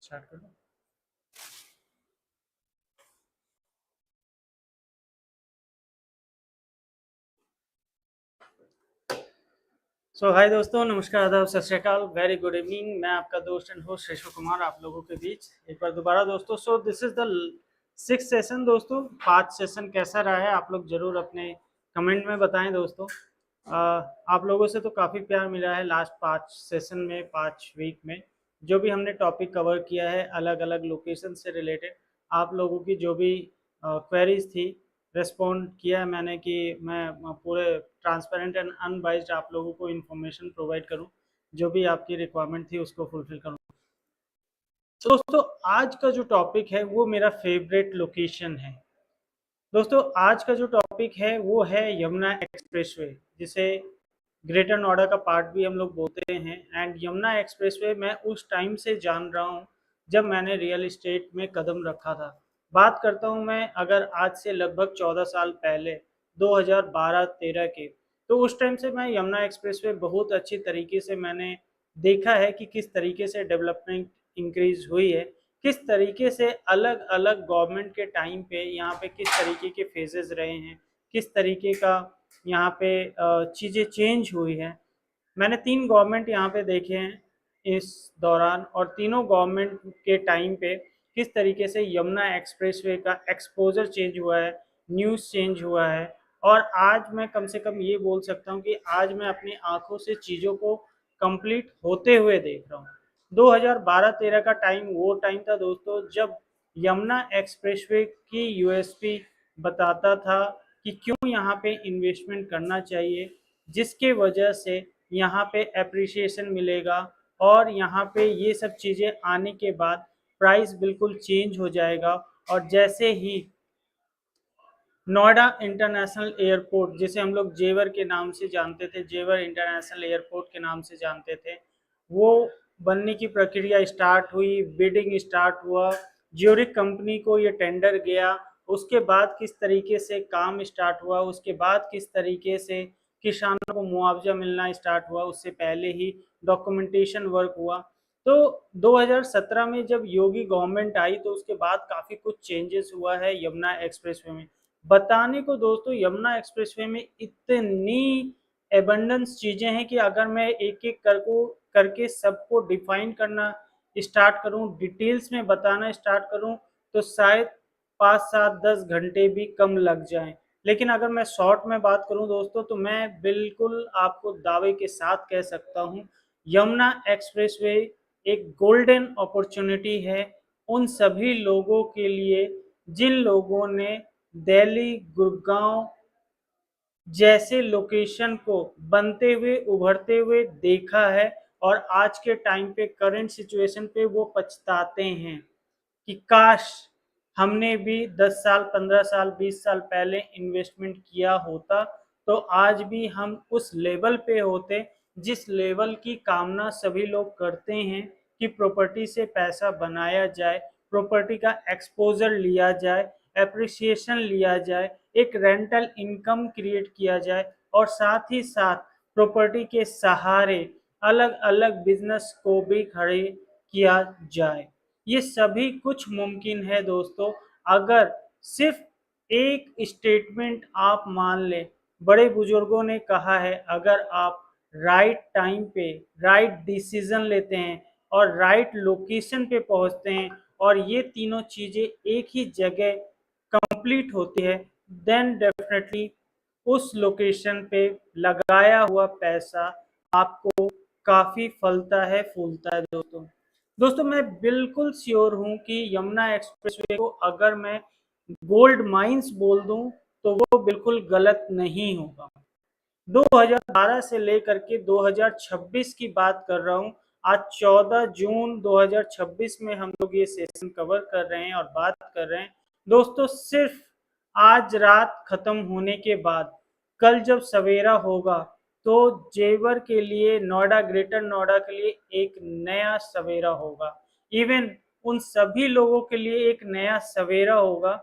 Start कर दो। हाय दोस्तों, नमस्कार, आदाब, सत श्री अकाल, वेरी गुड इवनिंग। मैं आपका दोस्त एंड होस्ट शेषव कुमार आप लोगों के बीच एक बार दोबारा दोस्तों। This is the 6th session दोस्तों। 5 सेशन कैसा रहा है आप लोग जरूर अपने कमेंट में बताएं दोस्तों। आप लोगों से तो काफ़ी प्यार मिला है लास्ट 5 सेशन में, 5 वीक में। जो भी हमने टॉपिक कवर किया है अलग अलग लोकेशन से रिलेटेड, आप लोगों की जो भी क्वेरीज थी रिस्पॉन्ड किया है मैंने कि मैं पूरे ट्रांसपेरेंट एंड अनबाइज्ड आप लोगों को इन्फॉर्मेशन प्रोवाइड करूं, जो भी आपकी रिक्वायरमेंट थी उसको फुलफिल करूं। दोस्तों आज का जो टॉपिक है वो मेरा फेवरेट लोकेशन है। दोस्तों आज का जो टॉपिक है वो है यमुना एक्सप्रेसवे, जिसे ग्रेटर नोएडा का पार्ट भी हम लोग बोलते हैं। एंड यमुना एक्सप्रेसवे मैं उस टाइम से जान रहा हूँ जब मैंने रियल इस्टेट में कदम रखा था। बात करता हूँ मैं अगर आज से लगभग 14 साल पहले 2012-13 के, तो उस टाइम से मैं यमुना एक्सप्रेसवे बहुत अच्छी तरीके से मैंने देखा है कि किस तरीके से डेवलपमेंट इंक्रीज हुई है, किस तरीके से अलग अलग गवर्नमेंट के टाइम पे यहाँ पे किस तरीके के फेजेस रहे हैं, किस तरीके का यहाँ पे चीज़ें चेंज हुई है। मैंने 3 गवर्नमेंट यहाँ पे देखे हैं इस दौरान, और तीनों गवर्नमेंट के टाइम पे किस तरीके से यमुना एक्सप्रेसवे का एक्सपोजर चेंज हुआ है, न्यूज़ चेंज हुआ है। और आज मैं कम से कम ये बोल सकता हूँ कि आज मैं अपनी आंखों से चीज़ों को कंप्लीट होते हुए देख रहा हूँ। 2012-13 का टाइम वो टाइम था दोस्तों जब यमुना एक्सप्रेसवे की यूएसपी बताता था कि क्यों यहाँ पे इन्वेस्टमेंट करना चाहिए, जिसके वजह से यहाँ पे एप्रिसिएशन मिलेगा। और यहाँ पे ये सब चीज़ें आने के बाद प्राइस बिल्कुल चेंज हो जाएगा। और जैसे ही नोएडा इंटरनेशनल एयरपोर्ट, जिसे हम लोग जेवर के नाम से जानते थे, जेवर इंटरनेशनल एयरपोर्ट के नाम से जानते थे, वो बनने की प्रक्रिया स्टार्ट हुई, बिडिंग स्टार्ट हुआ, ज्यूरिक कंपनी को ये टेंडर गया। उसके बाद किस तरीके से काम स्टार्ट हुआ, उसके बाद किस तरीके से किसानों को मुआवजा मिलना स्टार्ट हुआ, उससे पहले ही डॉक्यूमेंटेशन वर्क हुआ। तो 2017 में जब योगी गवर्नमेंट आई तो उसके बाद काफ़ी कुछ चेंजेस हुआ है यमुना एक्सप्रेसवे में। बताने को दोस्तों यमुना एक्सप्रेसवे में इतनी एबंडेंस चीज़ें हैं कि अगर मैं एक एक करके सबको डिफाइन करना स्टार्ट करूं, डिटेल्स में बताना स्टार्ट करूं, तो शायद 5, 7, 10 घंटे भी कम लग जाएं। लेकिन अगर मैं शॉर्ट में बात करूं दोस्तों, तो मैं बिल्कुल आपको दावे के साथ कह सकता हूं, यमुना एक्सप्रेसवे एक गोल्डन अपॉर्चुनिटी है उन सभी लोगों के लिए जिन लोगों ने दिल्ली, गुड़गांव जैसे लोकेशन को बनते हुए, उभरते हुए देखा है। और आज के टाइम पे करंट सिचुएशन पे वो पछताते हैं कि काश हमने भी 10 साल, 15 साल, 20 साल पहले इन्वेस्टमेंट किया होता, तो आज भी हम उस लेवल पे होते जिस लेवल की कामना सभी लोग करते हैं कि प्रॉपर्टी से पैसा बनाया जाए, प्रॉपर्टी का एक्सपोजर लिया जाए, एप्रिसिएशन लिया जाए, एक रेंटल इनकम क्रिएट किया जाए, और साथ ही साथ प्रॉपर्टी के सहारे अलग अलग बिजनेस को भी खड़े किया जाए। ये सभी कुछ मुमकिन है दोस्तों, अगर सिर्फ एक स्टेटमेंट आप मान लें। बड़े बुजुर्गों ने कहा है, अगर आप राइट टाइम पे राइट डिसीजन लेते हैं और राइट लोकेशन पे पहुंचते हैं, और ये तीनों चीज़ें एक ही जगह कंप्लीट होती है, देन डेफिनेटली उस लोकेशन पे लगाया हुआ पैसा आपको काफ़ी फलता है, फूलता है दोस्तों। दोस्तों मैं बिल्कुल श्योर हूँ कि यमुना एक्सप्रेसवे को अगर मैं गोल्ड माइंस बोल दूं तो वो बिल्कुल गलत नहीं होगा। 2012 से लेकर के 2026 की बात कर रहा हूँ। आज 14 जून 2026 में हम लोग ये सेशन कवर कर रहे हैं और बात कर रहे हैं दोस्तों। सिर्फ आज रात खत्म होने के बाद कल जब सवेरा होगा तो जेवर के लिए, नोएडा, ग्रेटर नोएडा के लिए एक नया सवेरा होगा। इवन उन सभी लोगों के लिए एक नया सवेरा होगा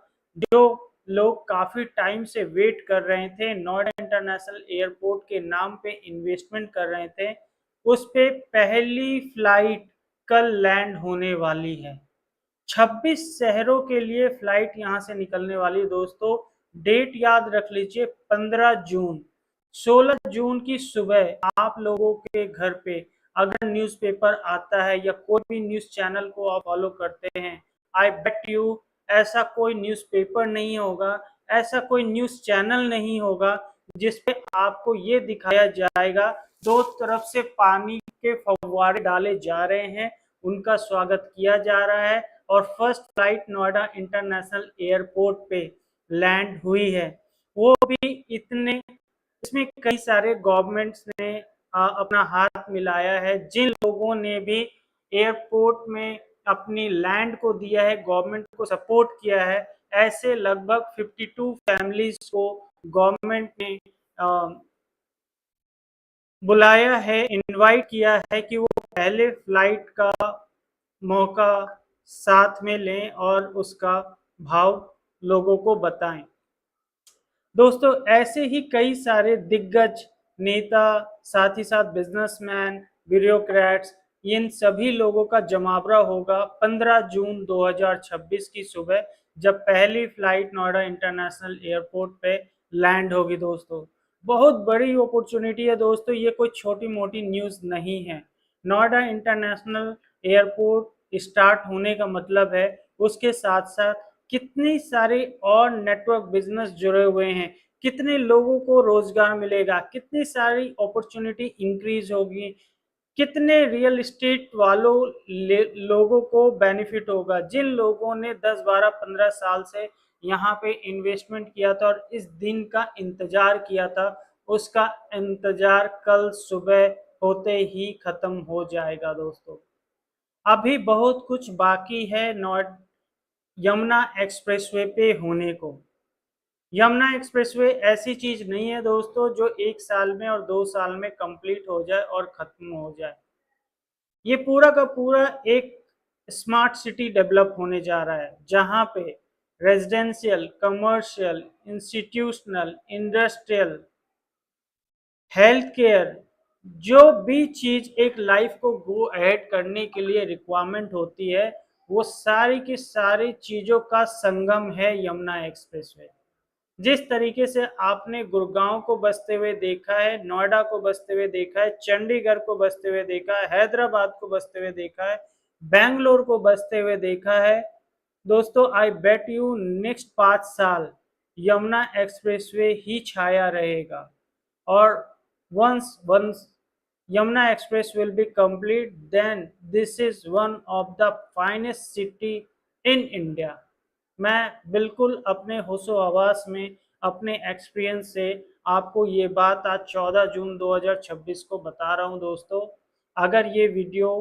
जो लोग काफ़ी टाइम से वेट कर रहे थे, नोएडा इंटरनेशनल एयरपोर्ट के नाम पे इन्वेस्टमेंट कर रहे थे, उस पे पहली फ्लाइट कल लैंड होने वाली है। 26 शहरों के लिए फ्लाइट यहां से निकलने वाली है दोस्तों। डेट याद रख लीजिए 15 जून। 16 जून की सुबह आप लोगों के घर पे अगर न्यूज़पेपर आता है या कोई भी न्यूज़ चैनल को आप फॉलो करते हैं, आई बेट यू ऐसा कोई न्यूज़पेपर नहीं होगा, ऐसा कोई न्यूज़ चैनल नहीं होगा जिसपे आपको ये दिखाया जाएगा दो तरफ से पानी के फव्वारे डाले जा रहे हैं, उनका स्वागत किया जा रहा है और first flight Noida international airport पे लैंड हुई है। वो भी इतने इसमें कई सारे गवर्नमेंट्स ने अपना हाथ मिलाया है। जिन लोगों ने भी एयरपोर्ट में अपनी लैंड को दिया है, गवर्नमेंट को सपोर्ट किया है, ऐसे लगभग 52 फैमिलीज को गवर्नमेंट ने बुलाया है, इनवाइट किया है कि वो पहले फ्लाइट का मौका साथ में लें और उसका भाव लोगों को बताएं। दोस्तों ऐसे ही कई सारे दिग्गज नेता, साथ ही साथ बिजनेसमैन, ब्यूरोक्रेट्स, इन सभी लोगों का जमावड़ा होगा 15 जून 2026 की सुबह, जब पहली फ्लाइट नोएडा इंटरनेशनल एयरपोर्ट पे लैंड होगी। दोस्तों बहुत बड़ी अपॉर्चुनिटी है दोस्तों, ये कोई छोटी मोटी न्यूज़ नहीं है। नोएडा इंटरनेशनल एयरपोर्ट स्टार्ट होने का मतलब है उसके साथ साथ कितनी सारे और नेटवर्क बिजनेस जुड़े हुए हैं, कितने लोगों को रोजगार मिलेगा, कितनी सारी अपॉर्चुनिटी इंक्रीज होगी, कितने रियल एस्टेट वालों लोगों को बेनिफिट होगा जिन लोगों ने 10 12 15 साल से यहाँ पे इन्वेस्टमेंट किया था और इस दिन का इंतजार किया था, उसका इंतजार कल सुबह होते ही खत्म हो जाएगा। दोस्तों अभी बहुत कुछ बाकी है यमुना एक्सप्रेसवे पे होने को। यमुना एक्सप्रेसवे ऐसी चीज नहीं है दोस्तों जो 1 साल में और 2 साल में कंप्लीट हो जाए और खत्म हो जाए। ये पूरा का पूरा एक स्मार्ट सिटी डेवलप होने जा रहा है जहां पे residential, commercial, institutional, industrial, health care, जो भी चीज एक लाइफ को गो अहेड करने के लिए रिक्वायरमेंट होती है, वो सारी की सारी चीजों का संगम है यमुना एक्सप्रेसवे। जिस तरीके से आपने गुड़गांव को बसते हुए देखा है, नोएडा को बसते हुए देखा है, चंडीगढ़ को बसते हुए देखा है, हैदराबाद को बसते हुए देखा है, बेंगलोर को बसते हुए देखा है, दोस्तों आई बेट यू नेक्स्ट 5 साल यमुना एक्सप्रेसवे ही छाया रहेगा। और once Yamuna Express will be complete, then this is one of the finest city in India। मैं बिल्कुल अपने होशो हवास में अपने एक्सपीरियंस से आपको ये बात आज 14 जून 2026 को बता रहा हूँ। दोस्तों अगर ये वीडियो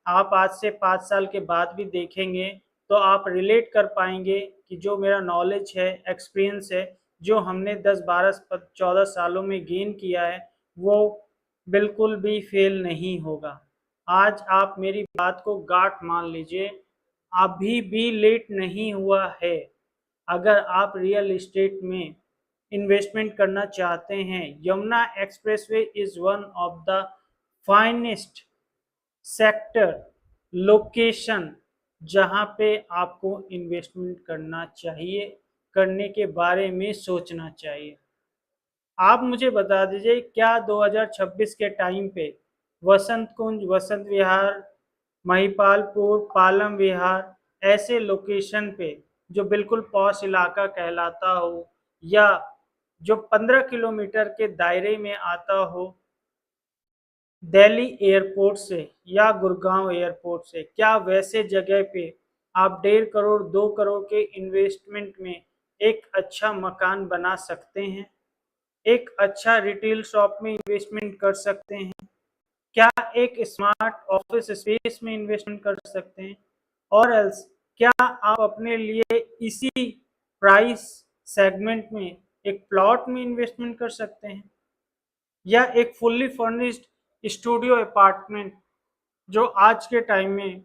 आप आज से 5 साल के बाद भी देखेंगे तो आप रिलेट कर पाएंगे कि जो मेरा नॉलेज है, एक्सपीरियंस है, जो हमने 10 12 14 सालों में गेन किया है, वो बिल्कुल भी फेल नहीं होगा। आज आप मेरी बात को गांठ मान लीजिए, अभी भी लेट नहीं हुआ है। अगर आप रियल एस्टेट में इन्वेस्टमेंट करना चाहते हैं, Yamuna expressway is one of the finest sector, location जहां पे आपको इन्वेस्टमेंट करना चाहिए, करने के बारे में सोचना चाहिए। आप मुझे बता दीजिए क्या 2026 के टाइम पे वसंत कुंज, वसंत विहार, महिपालपुर, पालम विहार ऐसे लोकेशन पे जो बिल्कुल पॉश इलाका कहलाता हो या जो 15 किलोमीटर के दायरे में आता हो दिल्ली एयरपोर्ट से या गुड़गांव एयरपोर्ट से, क्या वैसे जगह पे आप 1.5 करोड़ 2 करोड़ के इन्वेस्टमेंट में एक अच्छा मकान बना सकते हैं, एक अच्छा रिटेल शॉप में इन्वेस्टमेंट कर सकते हैं, क्या एक स्मार्ट ऑफिस स्पेस में इन्वेस्टमेंट कर सकते हैं, और एल्स क्या आप अपने लिए इसी प्राइस सेगमेंट में एक प्लॉट में इन्वेस्टमेंट कर सकते हैं, या एक फुल्ली फर्निश्ड स्टूडियो अपार्टमेंट जो आज के टाइम में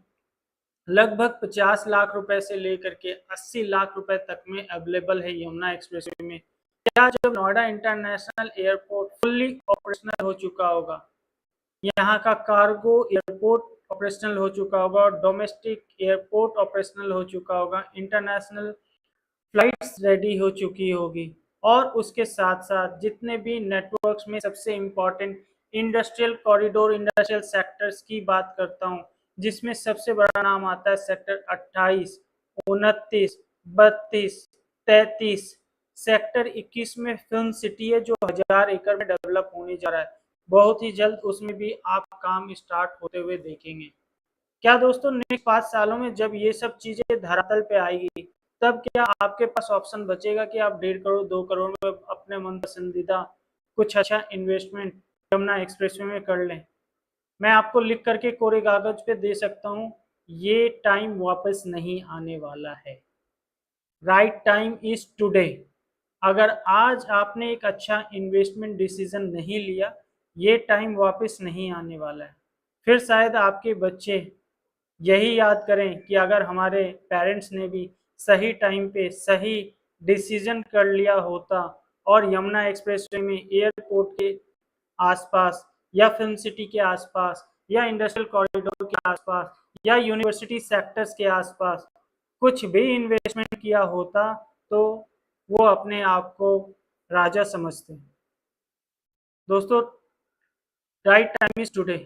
लगभग 50 लाख रुपए से लेकर के 80 लाख रुपए तक में अवेलेबल है यमुना एक्सप्रेसवे में। क्या जब Noida international airport fully operational हो चुका होगा, यहाँ का कार्गो एयरपोर्ट ऑपरेशनल हो चुका होगा, डोमेस्टिक एयरपोर्ट ऑपरेशनल हो चुका होगा, इंटरनेशनल फ्लाइट्स रेडी हो चुकी होगी, और उसके साथ साथ जितने भी नेटवर्क्स में सबसे important industrial corridor, industrial sectors की बात करता हूँ, जिसमें सबसे बड़ा नाम आता है सेक्टर 28, 29, 32, 33। सेक्टर 21 में फिल्म सिटी है जो 1000 एकड़ में डेवलप होने जा रहा है। बहुत ही जल्द उसमें भी आप काम स्टार्ट होते हुए देखेंगे। क्या दोस्तों, नेक्स्ट 5 सालों में जब ये सब चीजें धरातल पे आएगी, तब क्या आपके पास ऑप्शन बचेगा कि आप 1.5 करोड़ 2 करोड़ में अपने मन पसंदीदा कुछ अच्छा इन्वेस्टमेंट यमुना एक्सप्रेसवे में कर लें? मैं आपको लिख करके कोरे कागज पे दे सकता हूँ, ये टाइम वापस नहीं आने वाला है। Right time is today. अगर आज आपने एक अच्छा इन्वेस्टमेंट डिसीजन नहीं लिया, ये टाइम वापस नहीं आने वाला है। फिर शायद आपके बच्चे यही याद करें कि अगर हमारे पेरेंट्स ने भी सही टाइम पे सही डिसीजन कर लिया होता और यमुना एक्सप्रेसवे में एयरपोर्ट के आसपास या फिल्म सिटी के आसपास या इंडस्ट्रियल कॉरिडोर के आसपास या यूनिवर्सिटी सेक्टर्स के आसपास कुछ भी इन्वेस्टमेंट किया होता, तो वो अपने आप को राजा समझते हैं। दोस्तों, राइट टाइम इज टुडे।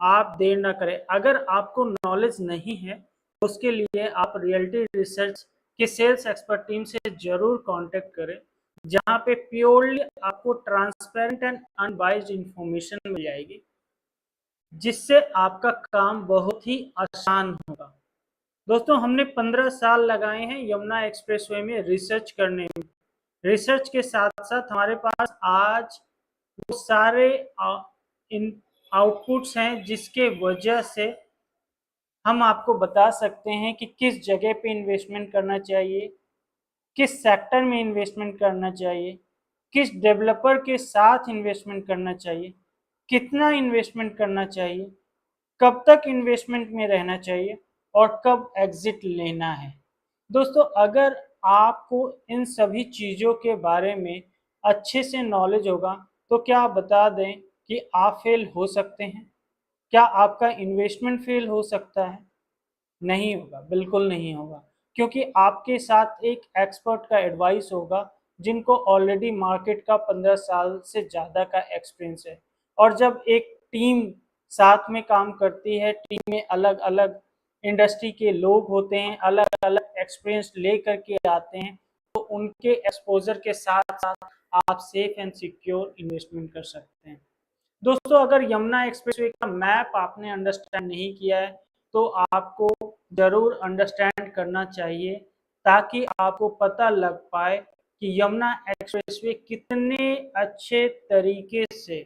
आप देर ना करें। अगर आपको नॉलेज नहीं है, उसके लिए आप रियलिटी रिसर्च के सेल्स एक्सपर्ट टीम से जरूर कांटेक्ट करें, जहां पे प्योरली आपको ट्रांसपेरेंट एंड अनबाइज्ड इंफॉर्मेशन मिल जाएगी, जिससे आपका काम बहुत ही आसान होगा। दोस्तों, हमने 15 साल लगाए हैं यमुना एक्सप्रेसवे में रिसर्च करने में। रिसर्च के साथ साथ हमारे पास आज वो सारे इन आउटपुट्स हैं जिसके वजह से हम आपको बता सकते हैं कि किस जगह पे इन्वेस्टमेंट करना चाहिए, किस सेक्टर में इन्वेस्टमेंट करना चाहिए, किस डेवलपर के साथ इन्वेस्टमेंट करना चाहिए, कितना इन्वेस्टमेंट करना चाहिए, कब तक इन्वेस्टमेंट में रहना चाहिए और कब एग्जिट लेना है। दोस्तों, अगर आपको इन सभी चीज़ों के बारे में अच्छे से नॉलेज होगा, तो क्या आप बता दें कि आप फेल हो सकते हैं? क्या आपका इन्वेस्टमेंट फेल हो सकता है? नहीं होगा, बिल्कुल नहीं होगा, क्योंकि आपके साथ एक एक्सपर्ट का एडवाइस होगा, जिनको ऑलरेडी मार्केट का 15 साल से ज़्यादा का एक्सपीरियंस है। और जब एक टीम साथ में काम करती है, टीम में अलग अलग इंडस्ट्री के लोग होते हैं, अलग अलग एक्सपीरियंस ले करके आते हैं, तो उनके एक्सपोजर के साथ साथ आप सेफ एंड सिक्योर इन्वेस्टमेंट कर सकते हैं। दोस्तों, अगर यमुना एक्सप्रेसवे का मैप आपने अंडरस्टैंड नहीं किया है, तो आपको जरूर अंडरस्टैंड करना चाहिए, ताकि आपको पता लग पाए कि यमुना एक्सप्रेसवे कितने अच्छे तरीके से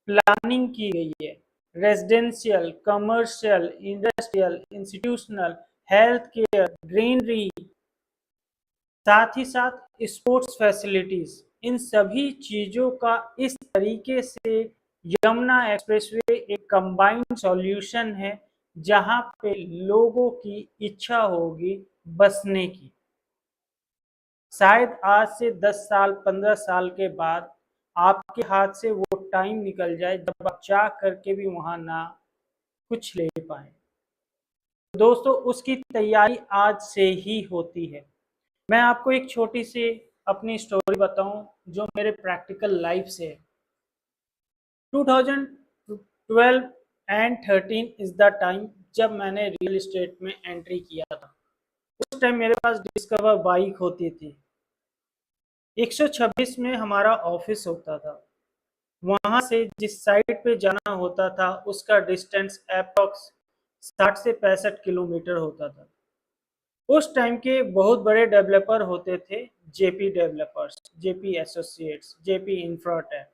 प्लानिंग की गई है। Residential, commercial, industrial, institutional, health care, greenery, साथ ही साथ स्पोर्ट्स फैसिलिटीज, इन सभी चीजों का इस तरीके से यमुना एक्सप्रेसवे एक कंबाइंड सॉल्यूशन है, जहां पे लोगों की इच्छा होगी बसने की। शायद आज से 10 साल 15 साल के बाद आपके हाथ से वो टाइम निकल जाए जब आप चाह करके भी वहां ना कुछ ले पाए। दोस्तों, उसकी तैयारी आज से ही होती है। मैं आपको एक छोटी सी अपनी स्टोरी बताऊं जो मेरे प्रैक्टिकल लाइफ से है। 2012 एंड 13 इज द टाइम जब मैंने रियल एस्टेट में एंट्री किया था। उस टाइम मेरे पास डिस्कवर बाइक होती थी। 126 में हमारा ऑफिस होता था। वहां से जिस साइट पे जाना होता था उसका डिस्टेंस अप्रॉक्स 60 से 65 किलोमीटर होता था। उस टाइम के बहुत बड़े डेवलपर होते थे, Jaypee developers, Jaypee associates, Jaypee infratech.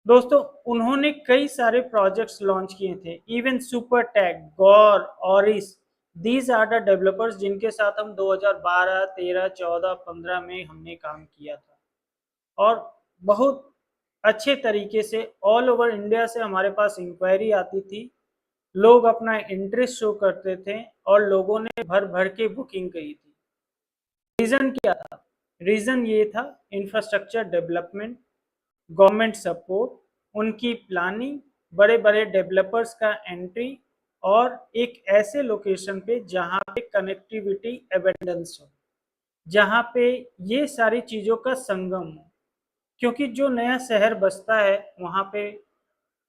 दोस्तों, उन्होंने कई सारे प्रोजेक्ट्स लॉन्च किए थे, इवन सुपरटेक, गौर, ऑरिस। दीज आर द डेवलपर्स जिनके साथ हम 2012, 13, 14, 15 में हमने काम किया था। और बहुत अच्छे तरीके से ऑल ओवर इंडिया से हमारे पास इंक्वायरी आती थी, लोग अपना इंटरेस्ट शो करते थे और लोगों ने भर भर के बुकिंग करी थी। रीजन क्या था? रीजन ये था, इंफ्रास्ट्रक्चर डेवलपमेंट, गवर्नमेंट सपोर्ट, उनकी प्लानिंग, बड़े बड़े डेवलपर्स का एंट्री, और एक ऐसे लोकेशन पे जहाँ पे कनेक्टिविटी एबेंडेंस हो, जहाँ पे ये सारी चीज़ों का संगम हो, क्योंकि जो नया शहर बसता है वहाँ पे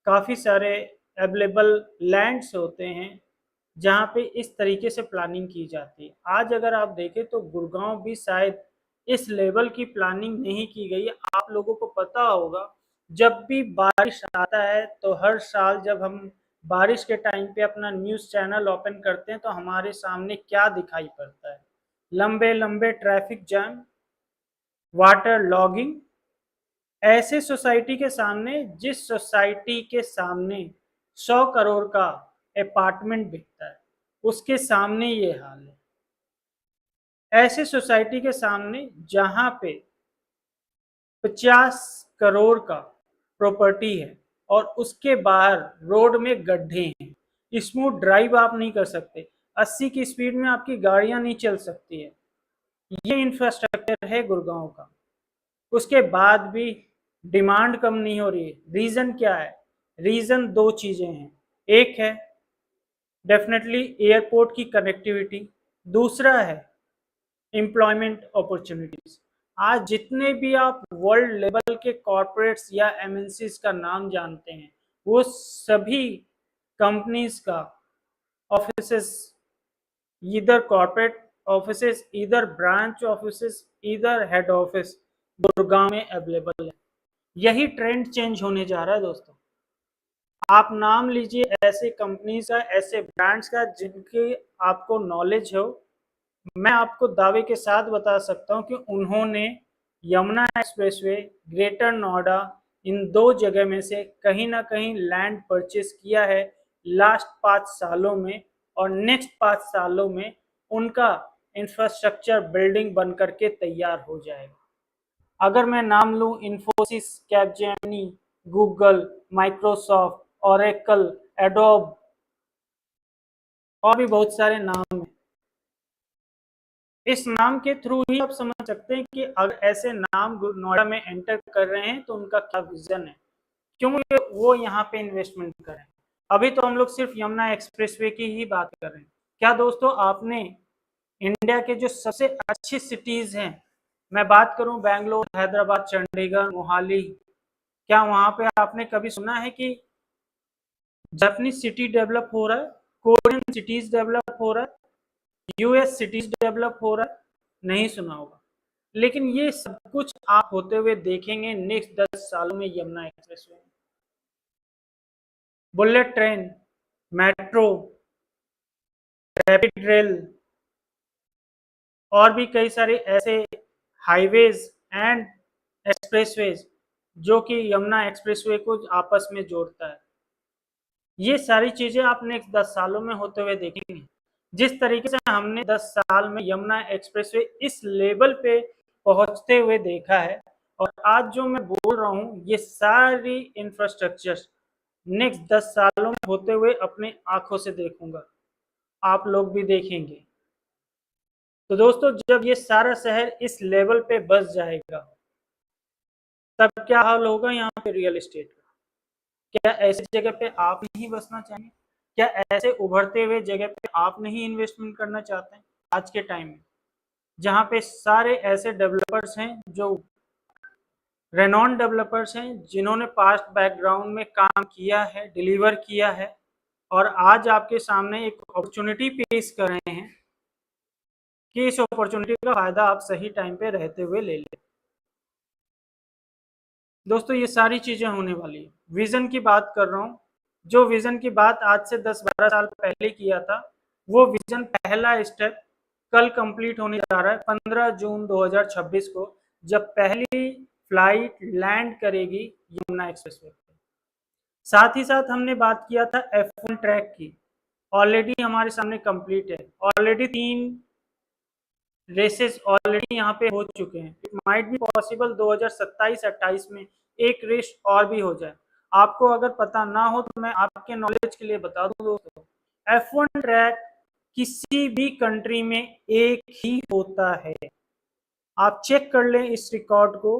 काफ़ी सारे अवेलेबल लैंड्स होते हैं जहाँ पे इस तरीके से प्लानिंग की जाती है। आज अगर आप देखें तो गुड़गांव भी शायद इस लेवल की प्लानिंग नहीं की गई है। आप लोगों को पता होगा, जब भी बारिश आता है तो हर साल जब हम बारिश के टाइम पे अपना न्यूज़ चैनल ओपन करते हैं तो हमारे सामने क्या दिखाई पड़ता है? लंबे लंबे ट्रैफिक जैम, वाटर लॉगिंग। ऐसे सोसाइटी के सामने, जिस सोसाइटी के सामने 100 करोड़ का अपार्टमेंट बिकता है, उसके सामने ये हाल है। ऐसे सोसाइटी के सामने जहां पे 50 करोड़ का प्रॉपर्टी है और उसके बाहर रोड में गड्ढे हैं, स्मूथ ड्राइव आप नहीं कर सकते, 80 की स्पीड में आपकी गाड़ियां नहीं चल सकती है। ये इंफ्रास्ट्रक्चर है गुड़गांव का। उसके बाद भी डिमांड कम नहीं हो रही है। रीजन क्या है? रीजन दो चीजें हैं। एक है डेफिनेटली एयरपोर्ट की कनेक्टिविटी, दूसरा है एम्प्लॉयमेंट अपॉर्चुनिटीज। आज जितने भी आप वर्ल्ड लेवल के कॉर्पोरेट्स या एमएनसीज का नाम जानते हैं, वो सभी कंपनीज का ऑफिसेस, इधर कॉर्पोरेट ऑफिसेस, इधर ब्रांच ऑफिसेस, इधर हेड ऑफिस गुड़गांव में अवेलेबल है। यही ट्रेंड चेंज होने जा रहा है दोस्तों। आप नाम लीजिए ऐसे कंपनीज का, ऐसे ब्रांड्स का जिनकी आपको नॉलेज हो। मैं आपको दावे के साथ बता सकता हूं कि उन्होंने यमुना एक्सप्रेसवे, ग्रेटर नोएडा, इन दो जगह में से कहीं ना कहीं लैंड परचेस किया है लास्ट 5 सालों में, और नेक्स्ट 5 सालों में उनका इंफ्रास्ट्रक्चर बिल्डिंग बन करके तैयार हो जाएगा। अगर मैं नाम लूं, Infosys, Capgemini, Google, Microsoft, Oracle, adobe, और भी बहुत सारे नाम हैं। इस नाम के थ्रू ही आप समझ सकते हैं कि अगर ऐसे नाम नोएडा में एंटर कर रहे हैं तो उनका क्या विजन है, क्यों वो यहाँ पे इन्वेस्टमेंट करें। अभी तो हम लोग सिर्फ यमुना एक्सप्रेसवे की ही बात कर रहे हैं। क्या दोस्तों आपने इंडिया के जो सबसे अच्छी सिटीज हैं, मैं बात करूं बैंगलोर, हैदराबाद, चंडीगढ़, मोहाली, क्या वहां पे आपने कभी सुना है कि जापानीज सिटी डेवलप हो रहा है, कोरियन सिटीज डेवलप हो रहा है, यूएस सिटीज डेवलप हो रहा है? नहीं सुना होगा। लेकिन ये सब कुछ आप होते हुए देखेंगे नेक्स्ट 10 सालों में Yamuna express way, bullet train, metro, rapid rail, और भी कई सारे ऐसे हाईवेज एंड एक्सप्रेसवेज जो कि यमुना एक्सप्रेसवे को आपस में जोड़ता है। ये सारी चीजें आप नेक्स्ट 10 सालों में होते हुए देखेंगे। जिस तरीके से हमने 10 साल में यमुना एक्सप्रेसवे इस लेवल पे पहुंचते हुए देखा है, और आज जो मैं बोल रहा हूँ, ये सारी इंफ्रास्ट्रक्चर नेक्स्ट 10 सालों में होते हुए अपने आंखों से देखूंगा, आप लोग भी देखेंगे। तो दोस्तों जब ये सारा शहर इस लेवल पे बस जाएगा, तब क्या हाल होगा यहाँ पे रियल एस्टेट का? क्या ऐसी जगह पे आप नहीं बसना चाहेंगे? क्या ऐसे उभरते हुए जगह पे आप नहीं इन्वेस्टमेंट करना चाहते हैं आज के टाइम में, जहाँ पे सारे ऐसे डेवलपर्स हैं जो रेनॉन डेवलपर्स हैं, जिन्होंने पास्ट बैकग्राउंड में काम किया है, डिलीवर किया है, और आज आपके सामने एक अपॉर्चुनिटी पेश कर रहे हैं कि इस अपॉर्चुनिटी का फायदा आप सही टाइम पे रहते हुए ले लें। दोस्तों ये सारी चीजें होने वाली है। विजन की बात कर रहा हूँ, जो विजन की बात आज से 10-12 साल पहले किया था, वो विजन पहला स्टेप कल कंप्लीट होने जा रहा है 15 जून 2026 को, जब पहली फ्लाइट लैंड करेगी यमुना एक्सप्रेसवे पे। साथ ही साथ हमने बात किया था F1 ट्रैक की, ऑलरेडी हमारे सामने कंप्लीट है। ऑलरेडी 3 रेसेस ऑलरेडी यहाँ पे हो चुके हैं। इट माइट बी पॉसिबल 2027-28 में एक रेस और भी हो जाए। आपको अगर पता ना हो तो मैं आपके नॉलेज के लिए बता दूं दोस्तों, F1 ट्रैक किसी भी कंट्री में एक ही होता है। आप चेक कर लें इस रिकॉर्ड को,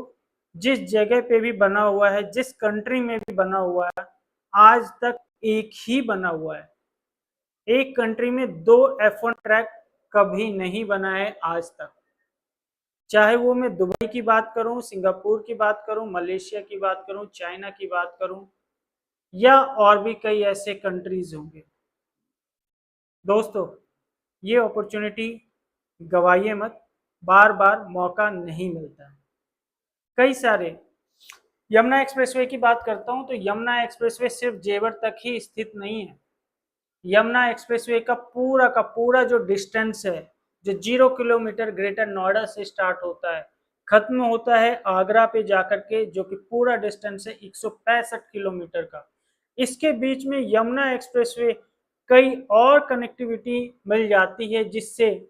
जिस जगह पे भी बना हुआ है, जिस कंट्री में भी बना हुआ है, आज तक एक ही बना हुआ है। एक कंट्री में 2 F1 ट्रैक कभी नहीं बना है आज तक। चाहे वो मैं दुबई की बात करूं, सिंगापुर की बात करूं, मलेशिया की बात करूं, चाइना की बात करूं, या और भी कई ऐसे कंट्रीज होंगे। दोस्तों, ये अपॉर्चुनिटी गवाइए मत, बार बार मौका नहीं मिलता है। कई सारे, यमुना एक्सप्रेसवे की बात करता हूं तो यमुना एक्सप्रेसवे सिर्फ जेवर तक ही स्थित नहीं है। यमुना एक्सप्रेसवे का पूरा जो डिस्टेंस है, जो 0 किलोमीटर ग्रेटर नोएडा से स्टार्ट होता है, खत्म होता है आगरा पे जाकर के, जो कि पूरा डिस्टेंस है 165 किलोमीटर का। इसके बीच में यमुना एक्सप्रेसवे कई और कनेक्टिविटी मिल जाती है, जिससे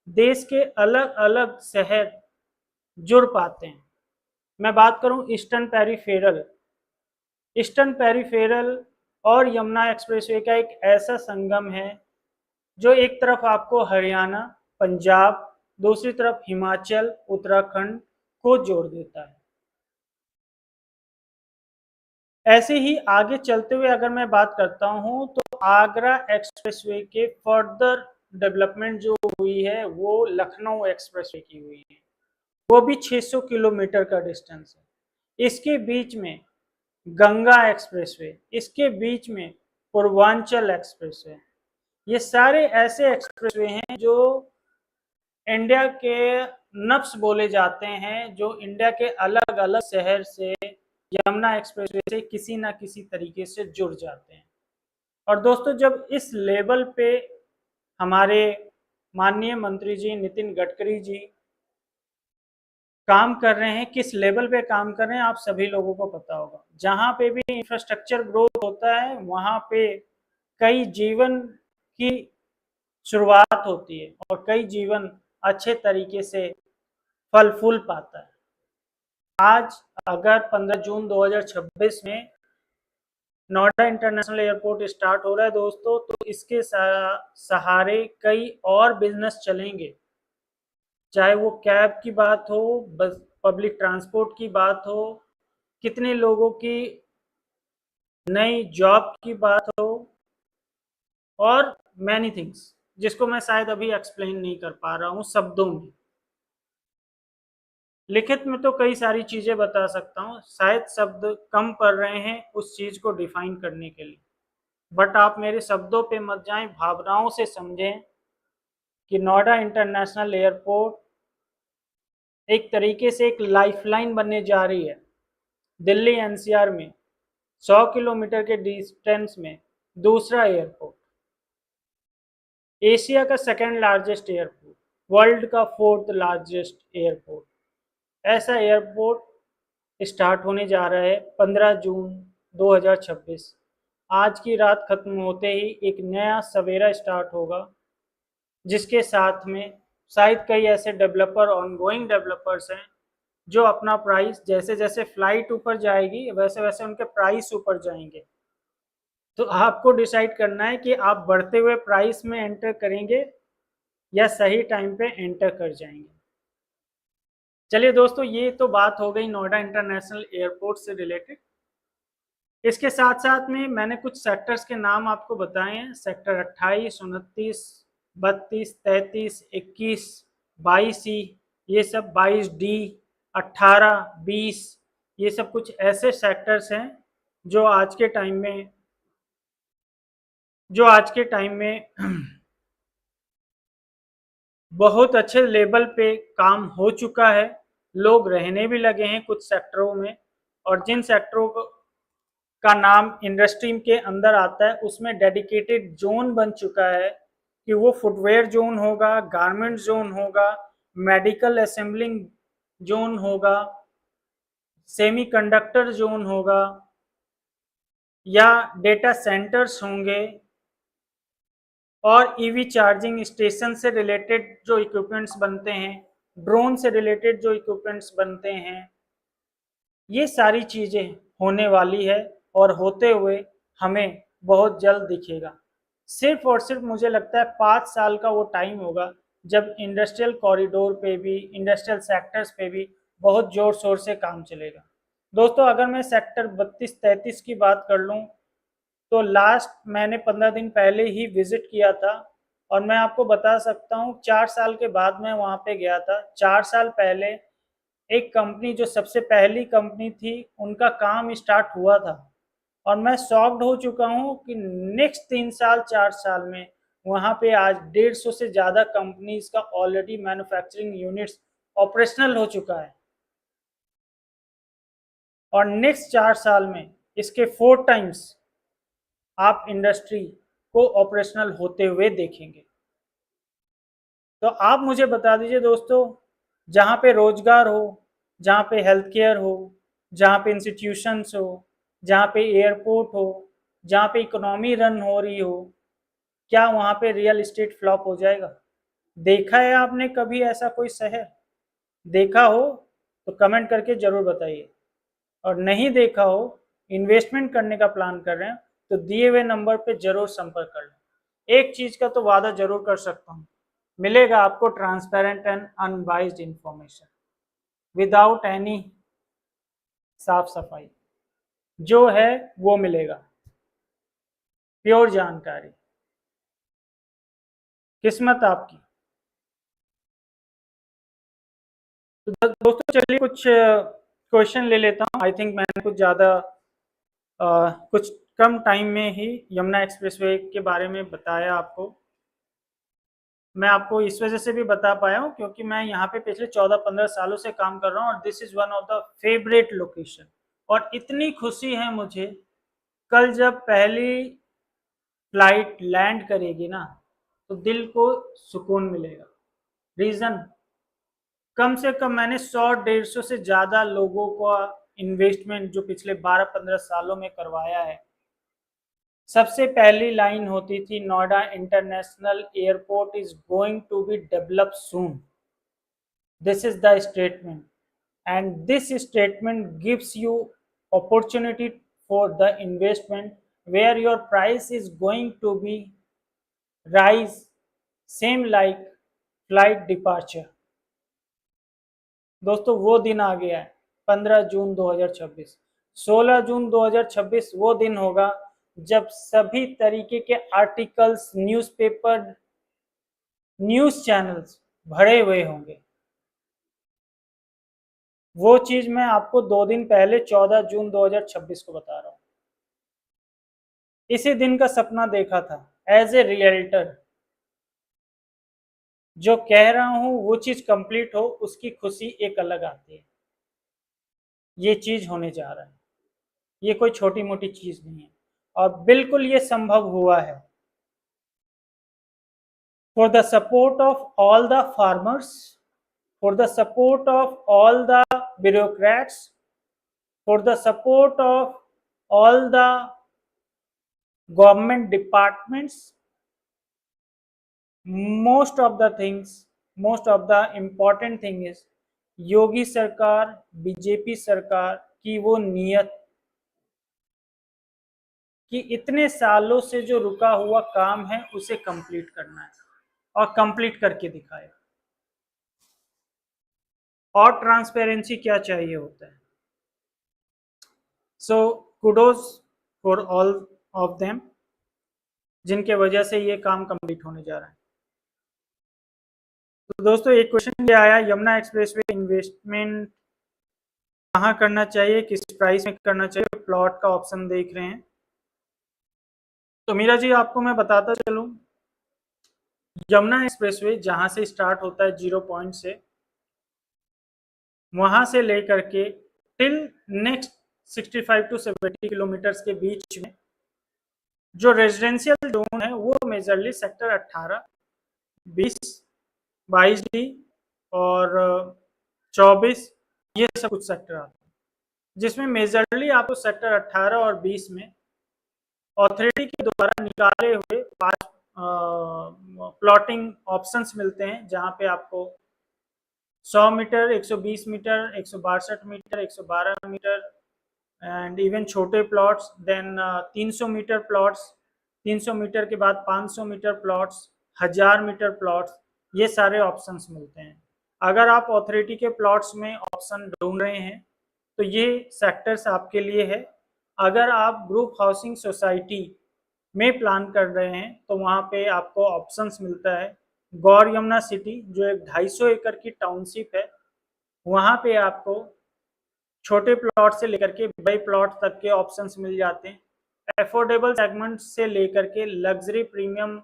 देश के अलग अलग शहर जुड़ पाते हैं। मैं बात करूं ईस्टर्न पेरिफेरल और यमुना एक्सप्रेसवे का एक ऐसा संगम है जो एक तरफ आपको हरियाणा, पंजाब, दूसरी तरफ हिमाचल, उत्तराखंड को जोड़ देता है। ऐसे ही आगे चलते हुए अगर मैं बात करता हूं तो आगरा एक्सप्रेसवे के फर्दर डेवलपमेंट जो हुई है वो लखनऊ एक्सप्रेसवे की हुई है, वो भी 600 किलोमीटर का डिस्टेंस है। इसके बीच में गंगा एक्सप्रेसवे, इसके बीच में पूर्वांचल एक्सप्रेसवे, ये सारे ऐसे एक्सप्रेसवे हैं जो इंडिया के नब्स बोले जाते हैं, जो इंडिया के अलग अलग शहर से यमुना एक्सप्रेसवे से किसी ना किसी तरीके से जुड़ जाते हैं। और दोस्तों, जब इस लेवल पे हमारे माननीय मंत्री जी नितिन गडकरी जी काम कर रहे हैं, किस लेवल पे काम कर रहे हैं आप सभी लोगों को पता होगा। जहां पे भी इंफ्रास्ट्रक्चर ग्रोथ होता है वहां पे कई जीवन की शुरुआत होती है और कई जीवन अच्छे तरीके से फल फूल पाता है। आज अगर 15 जून 2026 में नोएडा इंटरनेशनल एयरपोर्ट स्टार्ट हो रहा है दोस्तों, तो इसके सहारे कई और बिजनेस चलेंगे, चाहे वो कैब की बात हो, बस पब्लिक ट्रांसपोर्ट की बात हो, कितने लोगों की नई जॉब की बात हो, और मैनी थिंग्स जिसको मैं शायद अभी एक्सप्लेन नहीं कर पा रहा हूँ शब्दों में। लिखित में तो कई सारी चीजें बता सकता हूँ, शायद शब्द कम पड़ रहे हैं उस चीज को डिफाइन करने के लिए, बट आप मेरे शब्दों पे मत जाएं, भावनाओं से समझें कि नोएडा इंटरनेशनल एयरपोर्ट एक तरीके से एक लाइफलाइन बनने जा रही है। दिल्ली एनसीआर में 100 किलोमीटर के डिस्टेंस में दूसरा एयरपोर्ट, एशिया का सेकेंड लार्जेस्ट एयरपोर्ट, वर्ल्ड का 4th लार्जेस्ट एयरपोर्ट, ऐसा एयरपोर्ट स्टार्ट होने जा रहा है 15 जून 2026। आज की रात खत्म होते ही एक नया सवेरा स्टार्ट होगा, जिसके साथ में शायद कई ऐसे डेवलपर, ऑनगोइंग डेवलपर्स हैं जो अपना प्राइस, जैसे जैसे फ्लाइट ऊपर जाएगी वैसे वैसे उनके प्राइस ऊपर जाएंगे। तो आपको डिसाइड करना है कि आप बढ़ते हुए प्राइस में एंटर करेंगे या सही टाइम पे एंटर कर जाएंगे। चलिए दोस्तों, ये तो बात हो गई नोएडा इंटरनेशनल एयरपोर्ट से रिलेटेड। इसके साथ साथ में मैंने कुछ सेक्टर्स के नाम आपको बताए हैं, सेक्टर 28, 29, 32, 33, 21, 22, ये सब 22D, 18, 20, ये सब कुछ ऐसे सेक्टर्स हैं जो आज के टाइम में बहुत अच्छे लेवल पे काम हो चुका है, लोग रहने भी लगे हैं कुछ सेक्टरों में, और जिन सेक्टरों का नाम इंडस्ट्री के अंदर आता है उसमें डेडिकेटेड जोन बन चुका है, कि वो फुटवेयर जोन होगा, गारमेंट जोन होगा, मेडिकल असेंबलिंग जोन होगा, सेमीकंडक्टर जोन होगा, या डेटा सेंटर्स होंगे, और ईवी चार्जिंग स्टेशन से रिलेटेड जो इक्विपमेंट्स बनते हैं, ड्रोन से रिलेटेड जो इक्विपमेंट्स बनते हैं, ये सारी चीज़ें होने वाली है और होते हुए हमें बहुत जल्द दिखेगा। सिर्फ और सिर्फ मुझे लगता है 5 साल का वो टाइम होगा जब इंडस्ट्रियल कॉरिडोर पे भी, इंडस्ट्रियल सेक्टर्स पे भी बहुत ज़ोर शोर से काम चलेगा। दोस्तों, अगर मैं सेक्टर 32-33 की बात कर लूँ तो लास्ट मैंने 15 दिन पहले ही विजिट किया था, और मैं आपको बता सकता हूँ 4 साल के बाद मैं वहाँ पे गया था। 4 साल पहले एक कंपनी जो सबसे पहली कंपनी थी उनका काम स्टार्ट हुआ था, और मैं शॉक्ड हो चुका हूँ कि नेक्स्ट 3 साल 4 साल में वहाँ पे आज 150 से ज़्यादा कंपनीज का ऑलरेडी मैन्युफैक्चरिंग यूनिट्स ऑपरेशनल हो चुका है, और नेक्स्ट 4 साल में इसके 4 टाइम्स आप इंडस्ट्री को ऑपरेशनल होते हुए देखेंगे। तो आप मुझे बता दीजिए दोस्तों, जहाँ पे रोजगार हो, जहाँ पे हेल्थ केयर हो, जहाँ पे इंस्टीट्यूशंस हो, जहाँ पे एयरपोर्ट हो, जहाँ पे इकोनॉमी रन हो रही हो, क्या वहाँ पे रियल इस्टेट फ्लॉप हो जाएगा? देखा है आपने कभी ऐसा कोई शहर? देखा हो तो कमेंट करके जरूर बताइए, और नहीं देखा हो, इन्वेस्टमेंट करने का प्लान कर रहे हैं, तो दिए हुए नंबर पे जरूर संपर्क कर लें। एक चीज का तो वादा जरूर कर सकता हूँ, मिलेगा आपको transparent and unbiased information without any साफ सफाई, जो है वो मिलेगा, प्योर जानकारी, किस्मत आपकी। तो दोस्तों चलिए कुछ क्वेश्चन ले लेता हूँ। आई थिंक मैंने कुछ ज़्यादा कुछ कम टाइम में ही यमुना एक्सप्रेसवे के बारे में बताया आपको। मैं आपको इस वजह से भी बता पाया हूँ क्योंकि मैं यहाँ पे पिछले 14-15 सालों से काम कर रहा हूँ, और this is one of the favourite location. और इतनी खुशी है मुझे, कल जब पहली फ्लाइट लैंड करेगी ना, तो दिल को सुकून मिलेगा। रीज़न, कम से कम मैंने 100-150 से ज़्यादा लोगों का इन्वेस्टमेंट जो पिछले 12-15 सालों में करवाया है। सबसे पहली लाइन होती थी, Noida international airport is going to be develop soon. This is the statement, and this statement gives you opportunity for the investment where your price is going to be rise same like flight departure। दोस्तों वो दिन आ गया है, 15 जून 2026। 16 जून 2026 वो दिन होगा जब सभी तरीके के आर्टिकल्स, न्यूज़पेपर, न्यूज़ चैनल्स भरे हुए होंगे। वो चीज मैं आपको 2 दिन पहले 14 जून 2026 को बता रहा हूँ। इसी दिन का सपना देखा था एज ए रियल्टर। जो कह रहा हूँ वो चीज कंप्लीट हो, उसकी खुशी एक अलग आती है। ये चीज होने जा रहा है, ये कोई छोटी मोटी चीज नहीं है, और बिल्कुल ये संभव हुआ है। For the support of all the farmers, for the support of all the bureaucrats, for the support of all the government departments, most of the things, most of the important thing is योगी सरकार, BJP सरकार की वो नियत कि इतने सालों से जो रुका हुआ काम है उसे कंप्लीट करना है, और कंप्लीट करके दिखाया। और ट्रांसपेरेंसी क्या चाहिए होता है। So kudos for all of them, जिनके वजह से ये काम कंप्लीट होने जा रहा है। तो दोस्तों एक क्वेश्चन ये आया, यमुना एक्सप्रेसवे इन्वेस्टमेंट कहाँ करना चाहिए, किस प्राइस में करना चाहिए, प्लॉट का ऑप्शन देख रहे हैं। तो मीरा जी आपको मैं बताता चलूं, यमुना एक्सप्रेसवे जहां से स्टार्ट होता है 0 पॉइंट से, वहां से लेकर के टिल नेक्स्ट 65 टू 70 किलोमीटर्स के बीच में जो रेजिडेंशियल जोन है वो मेजरली सेक्टर 18, 20, 22D और 24, ये सब कुछ सेक्टर आते हैं, जिसमें मेजरली आपको सेक्टर 18 और 20 में ऑथोरिटी के द्वारा निकाले हुए 5 प्लॉटिंग ऑप्शंस मिलते हैं, जहां पे आपको 100 metre, 120 metre, 162 metre, 112 metre and even छोटे plots, then 300 metre plots, 300 metre के बाद 500 मीटर प्लॉट्स, 1000 मीटर प्लॉट्स, ये सारे ऑप्शंस मिलते हैं। अगर आप ऑथोरिटी के प्लॉट्स में ऑप्शन ढूंढ रहे हैं तो ये सेक्टर्स आपके लिए है। अगर आप ग्रुप हाउसिंग सोसाइटी में प्लान कर रहे हैं तो वहाँ पे आपको ऑप्शंस मिलता है। गौर यमुना सिटी जो एक 250 एकड़ की टाउनशिप है, वहाँ पे आपको छोटे प्लॉट से लेकर के बड़े प्लॉट तक के ऑप्शंस मिल जाते हैं। अफोर्डेबल सेगमेंट से लेकर के लग्जरी प्रीमियम